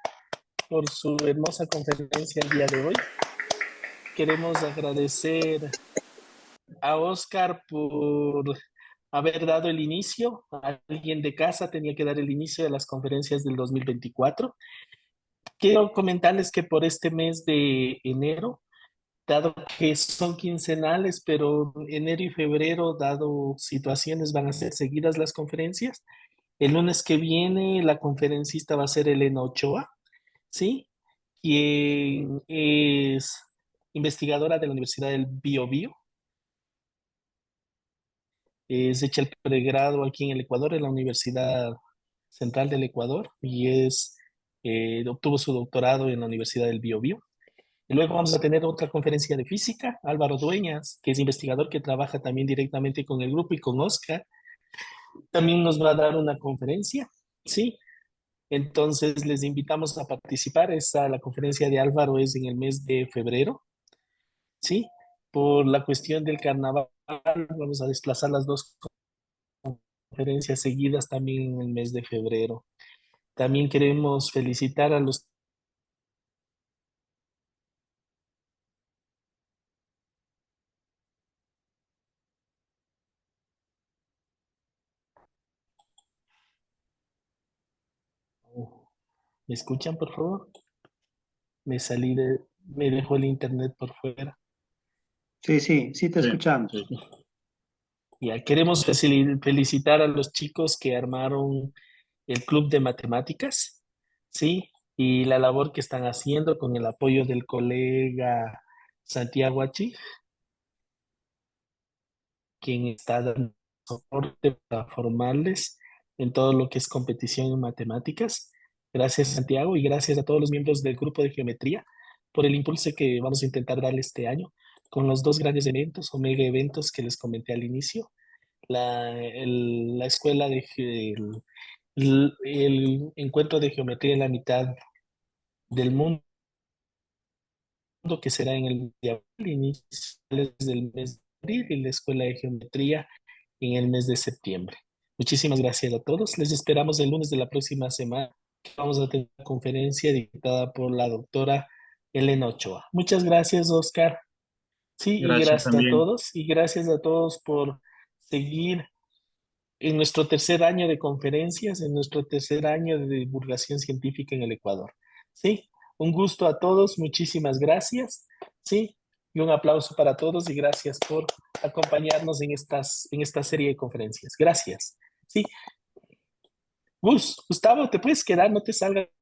por su hermosa conferencia el día de hoy. Queremos agradecer a Oscar por haber dado el inicio. Alguien de casa tenía que dar el inicio de las conferencias del 2024. Quiero comentarles que por este mes de enero, dado que son quincenales, pero enero y febrero, dado situaciones, van a ser seguidas las conferencias. El lunes que viene, la conferencista va a ser Elena Ochoa, ¿sí? Quien es investigadora de la Universidad del Biobío. Es hecha el pregrado aquí en el Ecuador, en la Universidad Central del Ecuador, y obtuvo su doctorado en la Universidad del Biobío. Y luego vamos a tener otra conferencia de física, Álvaro Dueñas, que es investigador que trabaja también directamente con el grupo y con Oscar. también nos va a dar una conferencia, ¿sí? Entonces les invitamos a participar. La conferencia de Álvaro es en el mes de febrero, ¿sí? Por la cuestión del carnaval, vamos a desplazar las dos conferencias seguidas también en el mes de febrero. También queremos felicitar a los... ¿Me escuchan, por favor? Me dejó el internet por fuera. Sí, sí, sí te Sí, escuchamos. sí. Ya, queremos felicitar a los chicos que armaron el club de matemáticas, ¿sí? Y la labor que están haciendo con el apoyo del colega Santiago Achi, quien está dando soporte para formarles en todo lo que es competición en matemáticas. Gracias, Santiago, y gracias a todos los miembros del grupo de geometría por el impulso que vamos a intentar darle este año con los dos grandes eventos o mega eventos que les comenté al inicio. La escuela el encuentro de geometría en la mitad del mundo, que será en el día de iniciales del mes de abril, y la escuela de geometría en el mes de septiembre. Muchísimas gracias a todos. Les esperamos el lunes de la próxima semana. Vamos a tener una conferencia dictada por la doctora Elena Ochoa. Muchas gracias, Oscar. Sí, y Gracias gracias a también. todos. Y gracias a todos por seguir en nuestro tercer año de conferencias, en nuestro tercer año de divulgación científica en el Ecuador. Sí, un gusto a todos, muchísimas gracias. Sí, y un aplauso para todos y gracias por acompañarnos en esta serie de conferencias. Gracias. Sí, Gustavo, te puedes quedar, no te salgas.